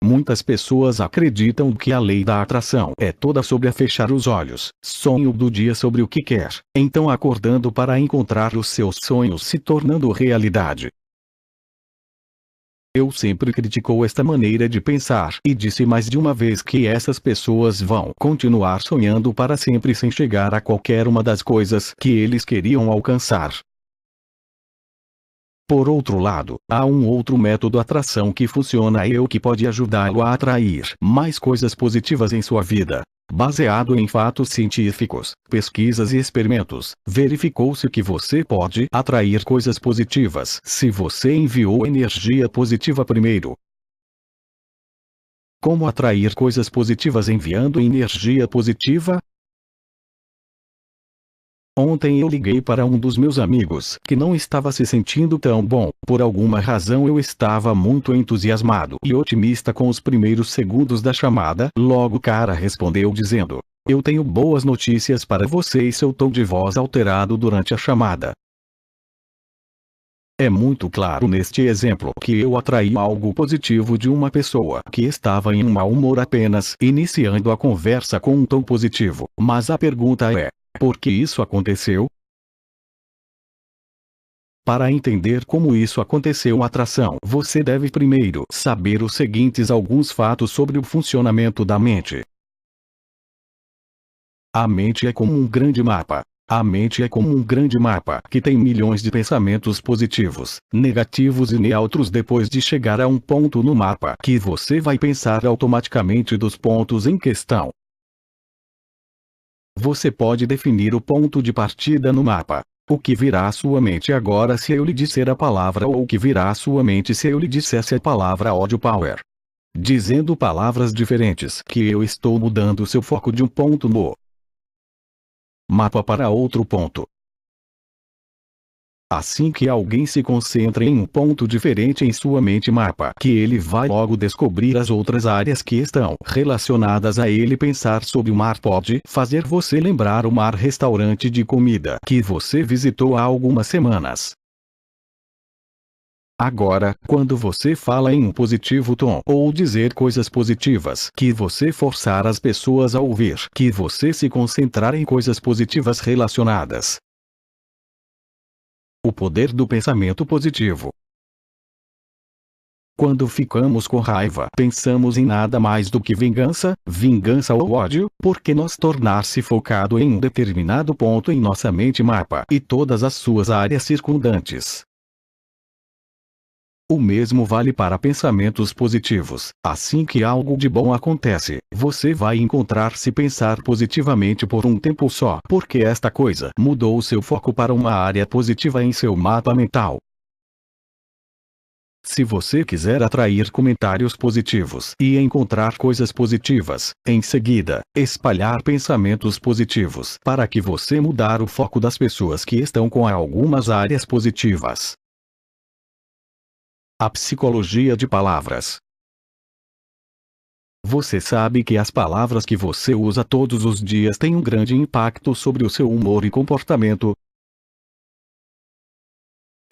Muitas pessoas acreditam que a lei da atração é toda sobre fechar os olhos, sonho do dia sobre o que quer, então acordando para encontrar os seus sonhos se tornando realidade. Eu sempre criticou esta maneira de pensar e disse mais de uma vez que essas pessoas vão continuar sonhando para sempre sem chegar a qualquer uma das coisas que eles queriam alcançar. Por outro lado, há um outro método de atração que funciona e o que pode ajudá-lo a atrair mais coisas positivas em sua vida. Baseado em fatos científicos, pesquisas e experimentos, verificou-se que você pode atrair coisas positivas se você enviou energia positiva primeiro. Como atrair coisas positivas enviando energia positiva? Ontem eu liguei para um dos meus amigos que não estava se sentindo tão bom. Por alguma razão eu estava muito entusiasmado e otimista com os primeiros segundos da chamada. Logo o cara respondeu dizendo: "Eu tenho boas notícias para você", e seu tom de voz alterado durante a chamada. É muito claro neste exemplo que eu atraí algo positivo de uma pessoa que estava em um mau humor, apenas iniciando a conversa com um tom positivo. Mas a pergunta é: Por que isso aconteceu? Para entender como isso aconteceu atração, você deve primeiro saber os seguintes alguns fatos sobre o funcionamento da mente. A mente é como um grande mapa. A mente é como um grande mapa que tem milhões de pensamentos positivos, negativos e neutros depois de chegar a um ponto no mapa que você vai pensar automaticamente dos pontos em questão. Você pode definir o ponto de partida no mapa. O que virá à sua mente agora se eu lhe disser a palavra ou o que virá à sua mente se eu lhe dissesse a palavra ódio power. Dizendo palavras diferentes que eu estou mudando seu foco de um ponto no mapa para outro ponto. Assim que alguém se concentra em um ponto diferente em sua mente mapa, que ele vai logo descobrir as outras áreas que estão relacionadas a ele. Pensar sobre o mar pode fazer você lembrar o mar restaurante de comida que você visitou há algumas semanas. Agora, quando você fala em um positivo tom ou dizer coisas positivas que você forçar as pessoas a ouvir, que você se concentrar em coisas positivas relacionadas. O poder do pensamento positivo. Quando ficamos com raiva, pensamos em nada mais do que vingança, vingança ou ódio, porque nos tornar-se focado em um determinado ponto em nossa mente mapa e todas as suas áreas circundantes. O mesmo vale para pensamentos positivos. Assim que algo de bom acontece, você vai encontrar-se pensar positivamente por um tempo só, porque esta coisa mudou seu foco para uma área positiva em seu mapa mental. Se você quiser atrair comentários positivos e encontrar coisas positivas, em seguida, espalhar pensamentos positivos para que você mudar o foco das pessoas que estão com algumas áreas positivas. A psicologia de palavras. Você sabe que as palavras que você usa todos os dias têm um grande impacto sobre o seu humor e comportamento.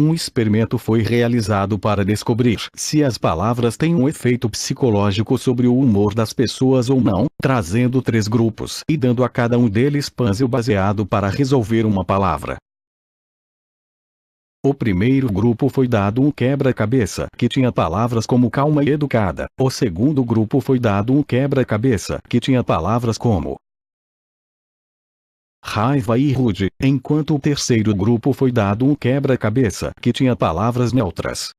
Um experimento foi realizado para descobrir se as palavras têm um efeito psicológico sobre o humor das pessoas ou não, trazendo 3 grupos e dando a cada um deles puzzle baseado para resolver uma palavra. O primeiro grupo foi dado um quebra-cabeça que tinha palavras como calma e educada. O segundo grupo foi dado um quebra-cabeça que tinha palavras como raiva e rude, enquanto o terceiro grupo foi dado um quebra-cabeça que tinha palavras neutras.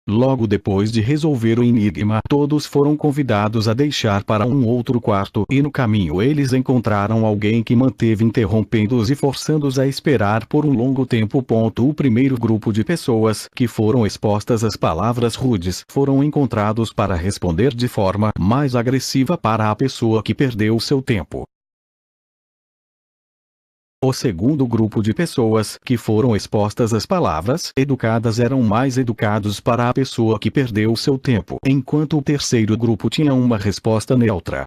Logo depois de resolver o enigma, todos foram convidados a deixar para um outro quarto e no caminho eles encontraram alguém que manteve interrompendo-os e forçando-os a esperar por um longo tempo. O primeiro grupo de pessoas que foram expostas às palavras rudes foram encontrados para responder de forma mais agressiva para a pessoa que perdeu seu tempo. O segundo grupo de pessoas que foram expostas às palavras educadas eram mais educados para a pessoa que perdeu seu tempo, enquanto o terceiro grupo tinha uma resposta neutra.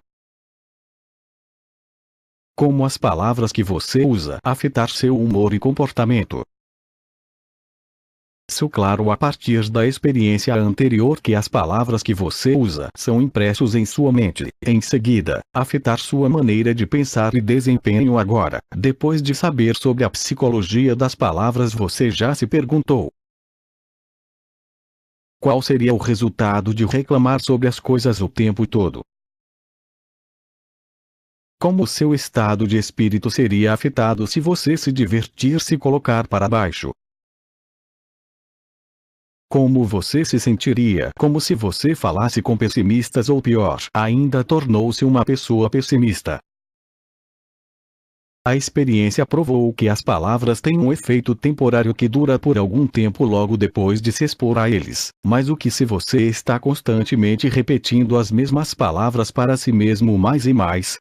Como as palavras que você usa afetar seu humor e comportamento. Isso claro a partir da experiência anterior que as palavras que você usa são impressos em sua mente. Em seguida, afetar sua maneira de pensar e desempenho. Agora, depois de saber sobre a psicologia das palavras, você já se perguntou: qual seria o resultado de reclamar sobre as coisas o tempo todo? Como seu estado de espírito seria afetado se você se divertir se colocar para baixo? Como você se sentiria como se você falasse com pessimistas ou pior, ainda tornou-se uma pessoa pessimista? A experiência provou que as palavras têm um efeito temporário que dura por algum tempo logo depois de se expor a eles, mas o que se você está constantemente repetindo as mesmas palavras para si mesmo mais e mais?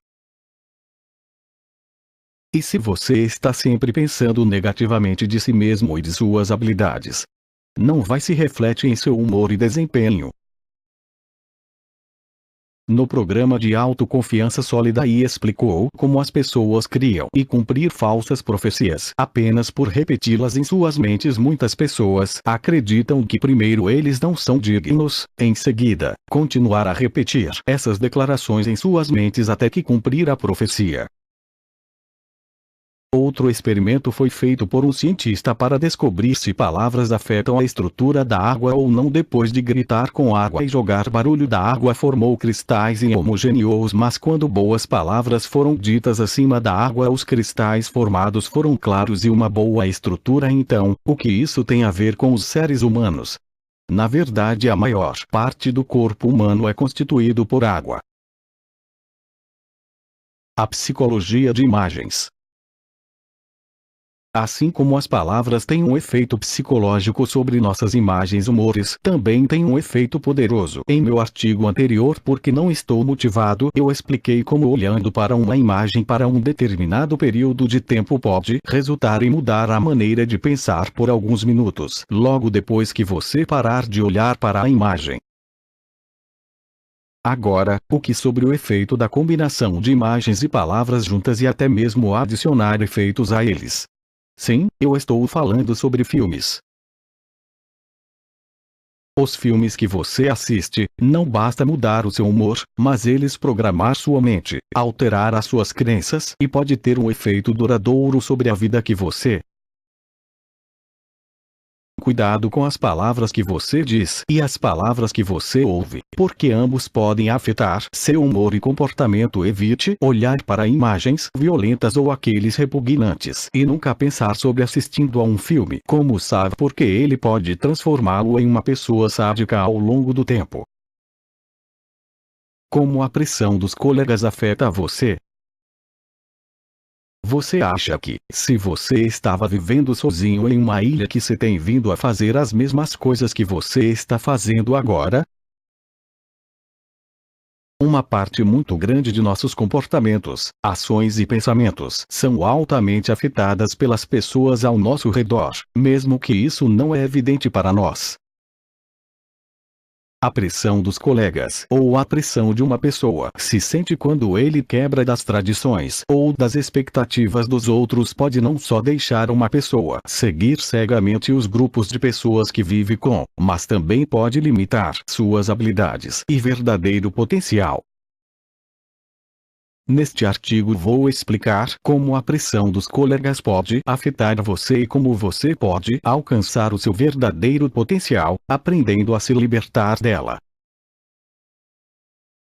E se você está sempre pensando negativamente de si mesmo e de suas habilidades? Não vai se reflete em seu humor e desempenho. No programa de autoconfiança sólida explicou como as pessoas criam e cumprir falsas profecias apenas por repeti-las em suas mentes. Muitas pessoas acreditam que primeiro eles não são dignos, em seguida, continuar a repetir essas declarações em suas mentes até que cumprir a profecia. Outro experimento foi feito por um cientista para descobrir se palavras afetam a estrutura da água ou não. Depois de gritar com água e jogar barulho da água, formou cristais e homogeneou-os, mas quando boas palavras foram ditas acima da água, os cristais formados foram claros e uma boa estrutura. Então, o que isso tem a ver com os seres humanos? Na verdade, a maior parte do corpo humano é constituído por água. A psicologia de imagens. Assim como as palavras têm um efeito psicológico sobre nossas imagens, humores também têm um efeito poderoso. Em meu artigo anterior, Porque Não Estou Motivado, eu expliquei como olhando para uma imagem para um determinado período de tempo pode resultar em mudar a maneira de pensar por alguns minutos, logo depois que você parar de olhar para a imagem. Agora, o que sobre o efeito da combinação de imagens e palavras juntas e até mesmo adicionar efeitos a eles? Sim, eu estou falando sobre filmes. Os filmes que você assiste, não basta mudar o seu humor, mas eles programar sua mente, alterar as suas crenças e pode ter um efeito duradouro sobre a vida que você. Cuidado com as palavras que você diz e as palavras que você ouve, porque ambos podem afetar seu humor e comportamento. Evite olhar para imagens violentas ou aqueles repugnantes e nunca pensar sobre assistindo a um filme como sabe, porque ele pode transformá-lo em uma pessoa sádica ao longo do tempo. Como a pressão dos colegas afeta você? Você acha que, se você estava vivendo sozinho em uma ilha, que você tem vindo a fazer as mesmas coisas que você está fazendo agora? Uma parte muito grande de nossos comportamentos, ações e pensamentos são altamente afetadas pelas pessoas ao nosso redor, mesmo que isso não é evidente para nós. A pressão dos colegas ou a pressão de uma pessoa se sente quando ele quebra das tradições ou das expectativas dos outros. Pode não só deixar uma pessoa seguir cegamente os grupos de pessoas que vive com, mas também pode limitar suas habilidades e verdadeiro potencial. Neste artigo vou explicar como a pressão dos colegas pode afetar você e como você pode alcançar o seu verdadeiro potencial, aprendendo a se libertar dela.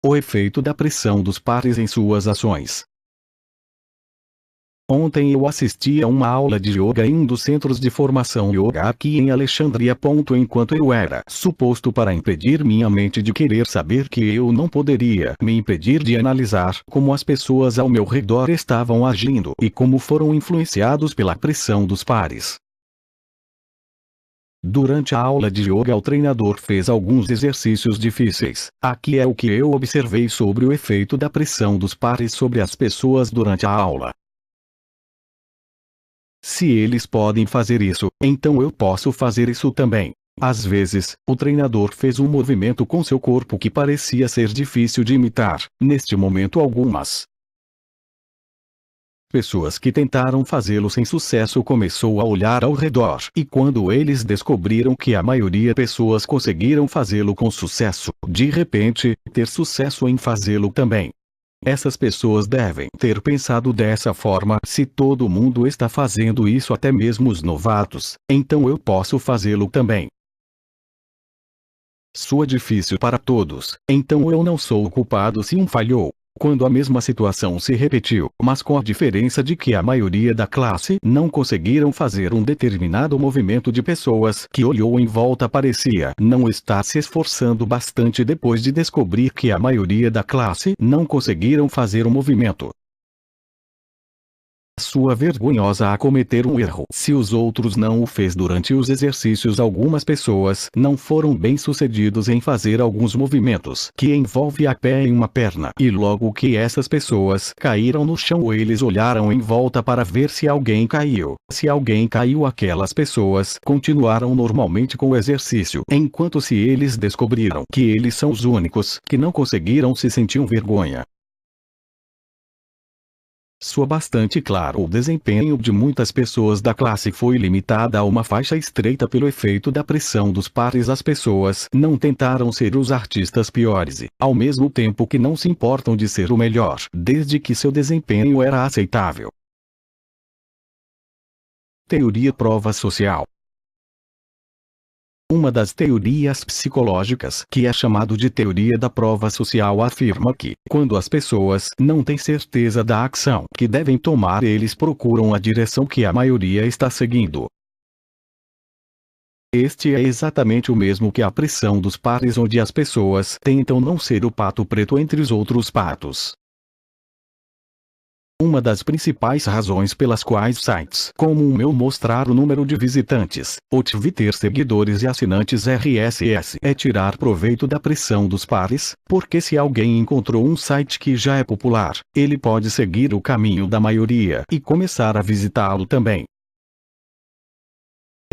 O efeito da pressão dos pares em suas ações. Ontem eu assisti a uma aula de yoga em um dos centros de formação yoga aqui em Alexandria. Enquanto eu era suposto para impedir minha mente de querer saber, que eu não poderia me impedir de analisar como as pessoas ao meu redor estavam agindo e como foram influenciados pela pressão dos pares. Durante a aula de yoga, o treinador fez alguns exercícios difíceis. Aqui é o que eu observei sobre o efeito da pressão dos pares sobre as pessoas durante a aula. Se eles podem fazer isso, então eu posso fazer isso também. Às vezes, o treinador fez um movimento com seu corpo que parecia ser difícil de imitar. Neste momento, algumas pessoas que tentaram fazê-lo sem sucesso começou a olhar ao redor, e quando eles descobriram que a maioria pessoas conseguiram fazê-lo com sucesso, de repente, ter sucesso em fazê-lo também. Essas pessoas devem ter pensado dessa forma: se todo mundo está fazendo isso, até mesmo os novatos, então eu posso fazê-lo também. Soa difícil para todos, então eu não sou o culpado se um falhou. Quando a mesma situação se repetiu, mas com a diferença de que a maioria da classe não conseguiram fazer um determinado movimento, de pessoas que olhou em volta parecia não estar se esforçando bastante depois de descobrir que a maioria da classe não conseguiram fazer o movimento. Sua vergonhosa a cometer um erro. Se os outros não o fez durante os exercícios, algumas pessoas não foram bem-sucedidos em fazer alguns movimentos que envolve a pé em uma perna, e logo que essas pessoas caíram no chão, eles olharam em volta para ver se alguém caiu. Se alguém caiu, aquelas pessoas continuaram normalmente com o exercício, enquanto se eles descobriram que eles são os únicos que não conseguiram, se sentiam vergonha. Soa bastante claro: o desempenho de muitas pessoas da classe foi limitado a uma faixa estreita pelo efeito da pressão dos pares. As pessoas não tentaram ser os artistas piores e, ao mesmo tempo que não se importam de ser o melhor, desde que seu desempenho era aceitável. Teoria prova social. Uma das teorias psicológicas, que é chamado de teoria da prova social, afirma que, quando as pessoas não têm certeza da ação que devem tomar, eles procuram a direção que a maioria está seguindo. Este é exatamente o mesmo que a pressão dos pares, onde as pessoas tentam não ser o pato preto entre os outros patos. Uma das principais razões pelas quais sites como o meu mostrar o número de visitantes, ou ter seguidores e assinantes RSS, é tirar proveito da pressão dos pares, porque se alguém encontrou um site que já é popular, ele pode seguir o caminho da maioria e começar a visitá-lo também.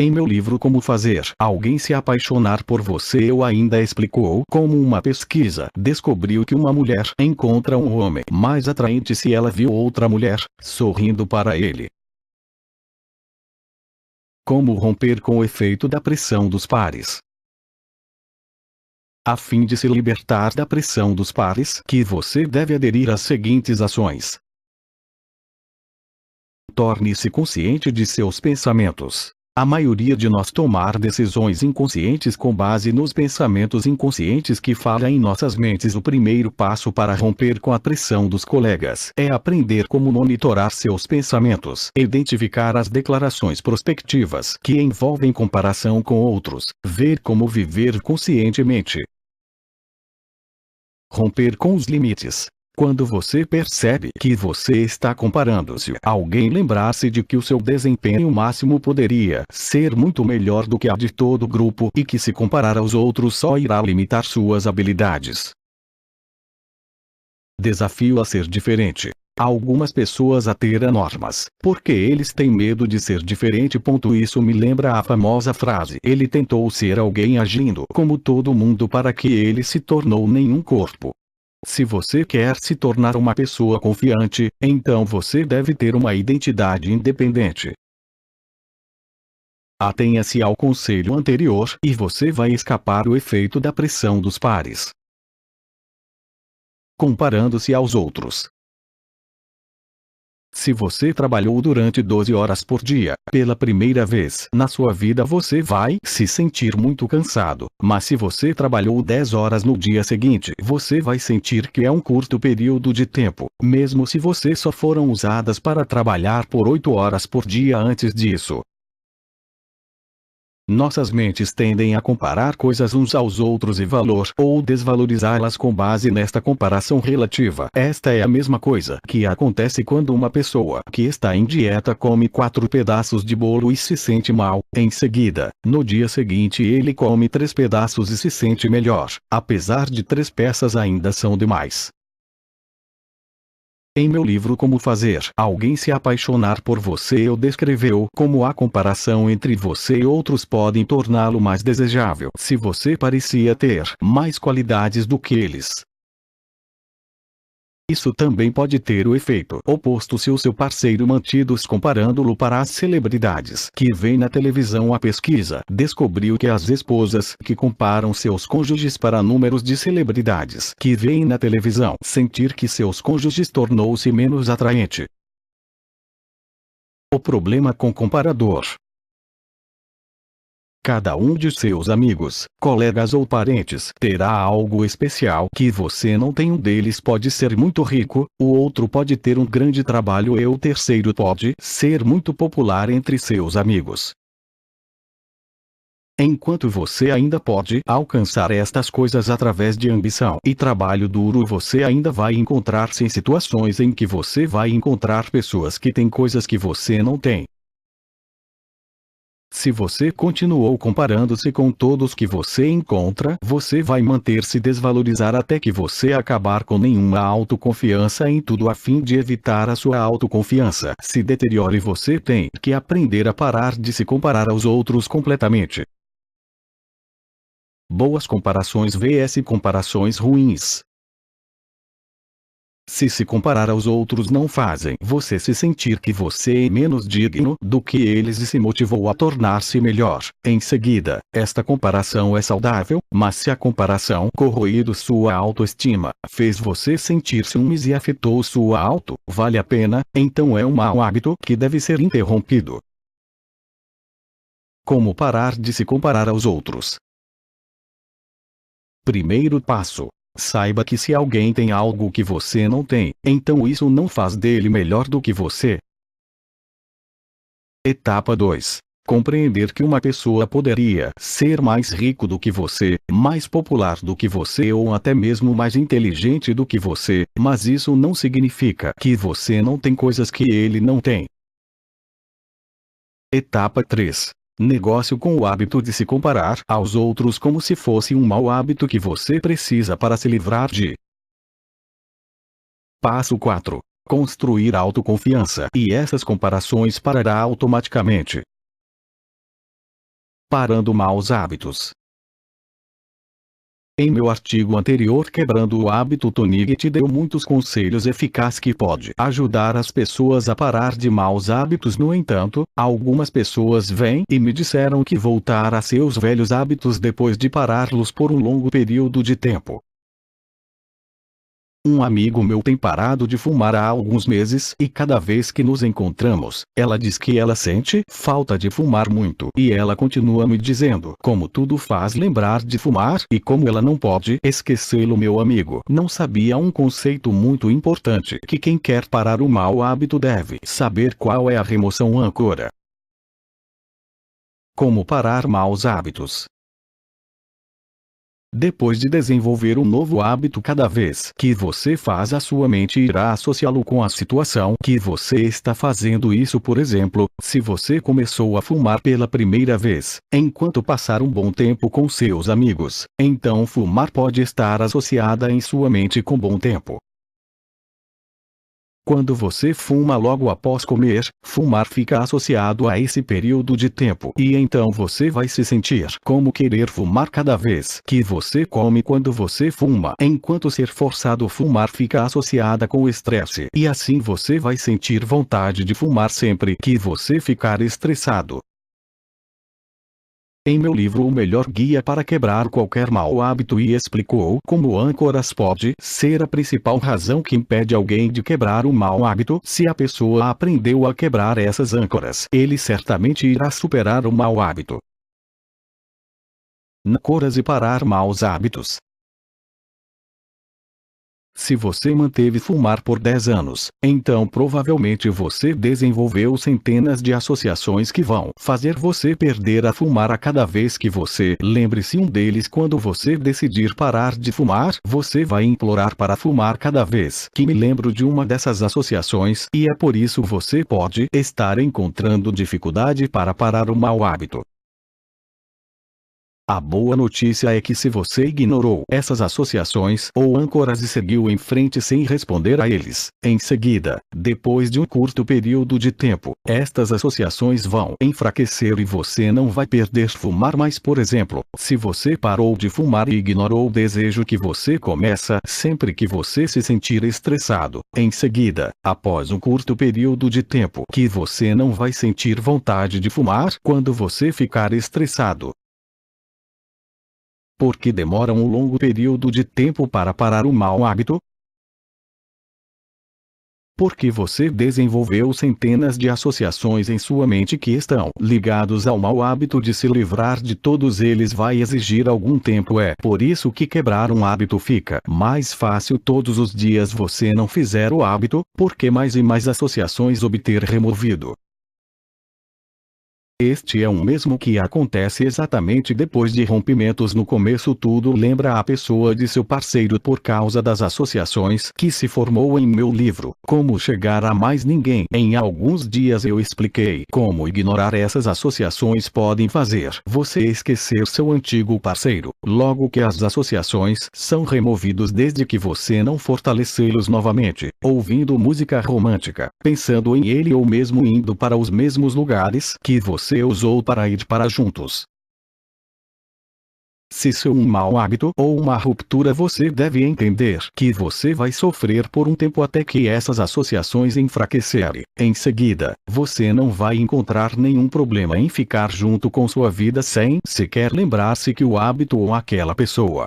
Em meu livro Como Fazer Alguém Se Apaixonar por Você, eu ainda explicou como uma pesquisa descobriu que uma mulher encontra um homem mais atraente se ela viu outra mulher sorrindo para ele. Como romper com o efeito da pressão dos pares. A fim de se libertar da pressão dos pares, que você deve aderir às seguintes ações. Torne-se consciente de seus pensamentos. A maioria de nós tomar decisões inconscientes com base nos pensamentos inconscientes que falam em nossas mentes. O primeiro passo para romper com a pressão dos colegas é aprender como monitorar seus pensamentos, identificar as declarações prospectivas que envolvem comparação com outros, ver como viver conscientemente. Romper com os limites. Quando você percebe que você está comparando-se a alguém, lembrar-se de que o seu desempenho máximo poderia ser muito melhor do que a de todo o grupo e que se comparar aos outros só irá limitar suas habilidades. Desafio a ser diferente. Algumas pessoas a ter normas, porque eles têm medo de ser diferente. Isso me lembra a famosa frase: ele tentou ser alguém agindo como todo mundo para que ele se tornou nenhum corpo. Se você quer se tornar uma pessoa confiante, então você deve ter uma identidade independente. Atenha-se ao conselho anterior e você vai escapar o efeito da pressão dos pares. Comparando-se aos outros. Se você trabalhou durante 12 horas por dia, pela primeira vez na sua vida você vai se sentir muito cansado, mas se você trabalhou 10 horas no dia seguinte, você vai sentir que é um curto período de tempo, mesmo se você só foram usadas para trabalhar por 8 horas por dia antes disso. Nossas mentes tendem a comparar coisas uns aos outros e valor ou desvalorizá-las com base nesta comparação relativa. Esta é a mesma coisa que acontece quando uma pessoa que está em dieta come 4 pedaços de bolo e se sente mal. Em seguida, no dia seguinte ele come 3 pedaços e se sente melhor, apesar de 3 peças ainda são demais. Em meu livro Como Fazer Alguém Se Apaixonar por Você, eu descreveu como a comparação entre você e outros podem torná-lo mais desejável se você parecia ter mais qualidades do que eles. Isso também pode ter o efeito oposto se o seu parceiro mantidos comparando-lo para as celebridades que vê na televisão. A pesquisa descobriu que as esposas que comparam seus cônjuges para números de celebridades que veem na televisão sentir que seus cônjuges tornou-se menos atraente. O problema com comparador. Cada um de seus amigos, colegas ou parentes terá algo especial que você não tem. Um deles pode ser muito rico, o outro pode ter um grande trabalho e o terceiro pode ser muito popular entre seus amigos. Enquanto você ainda pode alcançar estas coisas através de ambição e trabalho duro, você ainda vai encontrar-se em situações em que você vai encontrar pessoas que têm coisas que você não tem. Se você continuou comparando-se com todos que você encontra, você vai manter-se desvalorizar até que você acabar com nenhuma autoconfiança em tudo. A fim de evitar a sua autoconfiança se deteriore, você tem que aprender a parar de se comparar aos outros completamente. Boas comparações vs comparações ruins. Se comparar aos outros não fazem você se sentir que você é menos digno do que eles e se motivou a tornar-se melhor. Em seguida, esta comparação é saudável, mas se a comparação corroído sua autoestima, fez você sentir-se e afetou sua vale a pena, então é um mau hábito que deve ser interrompido. Como parar de se comparar aos outros. Primeiro passo. Saiba que se alguém tem algo que você não tem, então isso não faz dele melhor do que você. Etapa 2. Compreender que uma pessoa poderia ser mais rico do que você, mais popular do que você ou até mesmo mais inteligente do que você, mas isso não significa que você não tem coisas que ele não tem. Etapa 3. Negócio com o hábito de se comparar aos outros como se fosse um mau hábito que você precisa para se livrar de. Passo 4. Construir autoconfiança e essas comparações parará automaticamente. Parando maus hábitos. Em meu artigo anterior Quebrando o Hábito, Tony te deu muitos conselhos eficazes que pode ajudar as pessoas a parar de maus hábitos. No entanto, algumas pessoas vêm e me disseram que voltar a seus velhos hábitos depois de pará-los por um longo período de tempo. Um amigo meu tem parado de fumar há alguns meses e cada vez que nos encontramos, ela diz que ela sente falta de fumar muito e ela continua me dizendo como tudo faz lembrar de fumar e como ela não pode esquecê-lo. Meu amigo não sabia um conceito muito importante, que quem quer parar o mau hábito deve saber qual é a remoção âncora. Como parar maus hábitos. Depois de desenvolver um novo hábito, cada vez que você faz, a sua mente irá associá-lo com a situação que você está fazendo isso. Por exemplo, se você começou a fumar pela primeira vez, enquanto passar um bom tempo com seus amigos, então fumar pode estar associada em sua mente com bom tempo. Quando você fuma logo após comer, fumar fica associado a esse período de tempo e então você vai se sentir como querer fumar cada vez que você come. Quando você fuma, enquanto ser forçado a fumar fica associada com o estresse e assim você vai sentir vontade de fumar sempre que você ficar estressado. Em meu livro O Melhor Guia para Quebrar Qualquer Mau Hábito, e explicou como âncoras pode ser a principal razão que impede alguém de quebrar um mau hábito. Se a pessoa aprendeu a quebrar essas âncoras, ele certamente irá superar o mau hábito. Âncoras e parar maus hábitos. Se você manteve fumar por 10 anos, então provavelmente você desenvolveu centenas de associações que vão fazer você perder a fumar a cada vez que você lembre-se um deles. Quando você decidir parar de fumar, você vai implorar para fumar cada vez que me lembro de uma dessas associações, e é por isso você pode estar encontrando dificuldade para parar o mau hábito. A boa notícia é que se você ignorou essas associações ou âncoras e seguiu em frente sem responder a eles, em seguida, depois de um curto período de tempo, estas associações vão enfraquecer e você não vai perder fumar mais. Por exemplo, se você parou de fumar e ignorou o desejo que você começa sempre que você se sentir estressado, em seguida, após um curto período de tempo que você não vai sentir vontade de fumar quando você ficar estressado. Por que demora um longo período de tempo para parar o mau hábito? Porque você desenvolveu centenas de associações em sua mente que estão ligados ao mau hábito. De se livrar de todos eles vai exigir algum tempo. É por isso que quebrar um hábito fica mais fácil todos os dias você não fizer o hábito, porque mais e mais associações obter removido. Este é o mesmo que acontece exatamente depois de rompimentos. No começo tudo lembra a pessoa de seu parceiro por causa das associações que se formou. Em meu livro, Como Chegar a Mais Ninguém, em alguns dias eu expliquei como ignorar essas associações podem fazer você esquecer seu antigo parceiro, logo que as associações são removidos desde que você não fortalecê-los novamente, ouvindo música romântica, pensando em ele ou mesmo indo para os mesmos lugares que você usou para ir para juntos. Se isso é um mau hábito ou uma ruptura, você deve entender que você vai sofrer por um tempo até que essas associações enfraquecerem. Em seguida, você não vai encontrar nenhum problema em ficar junto com sua vida sem sequer lembrar-se que o hábito ou aquela pessoa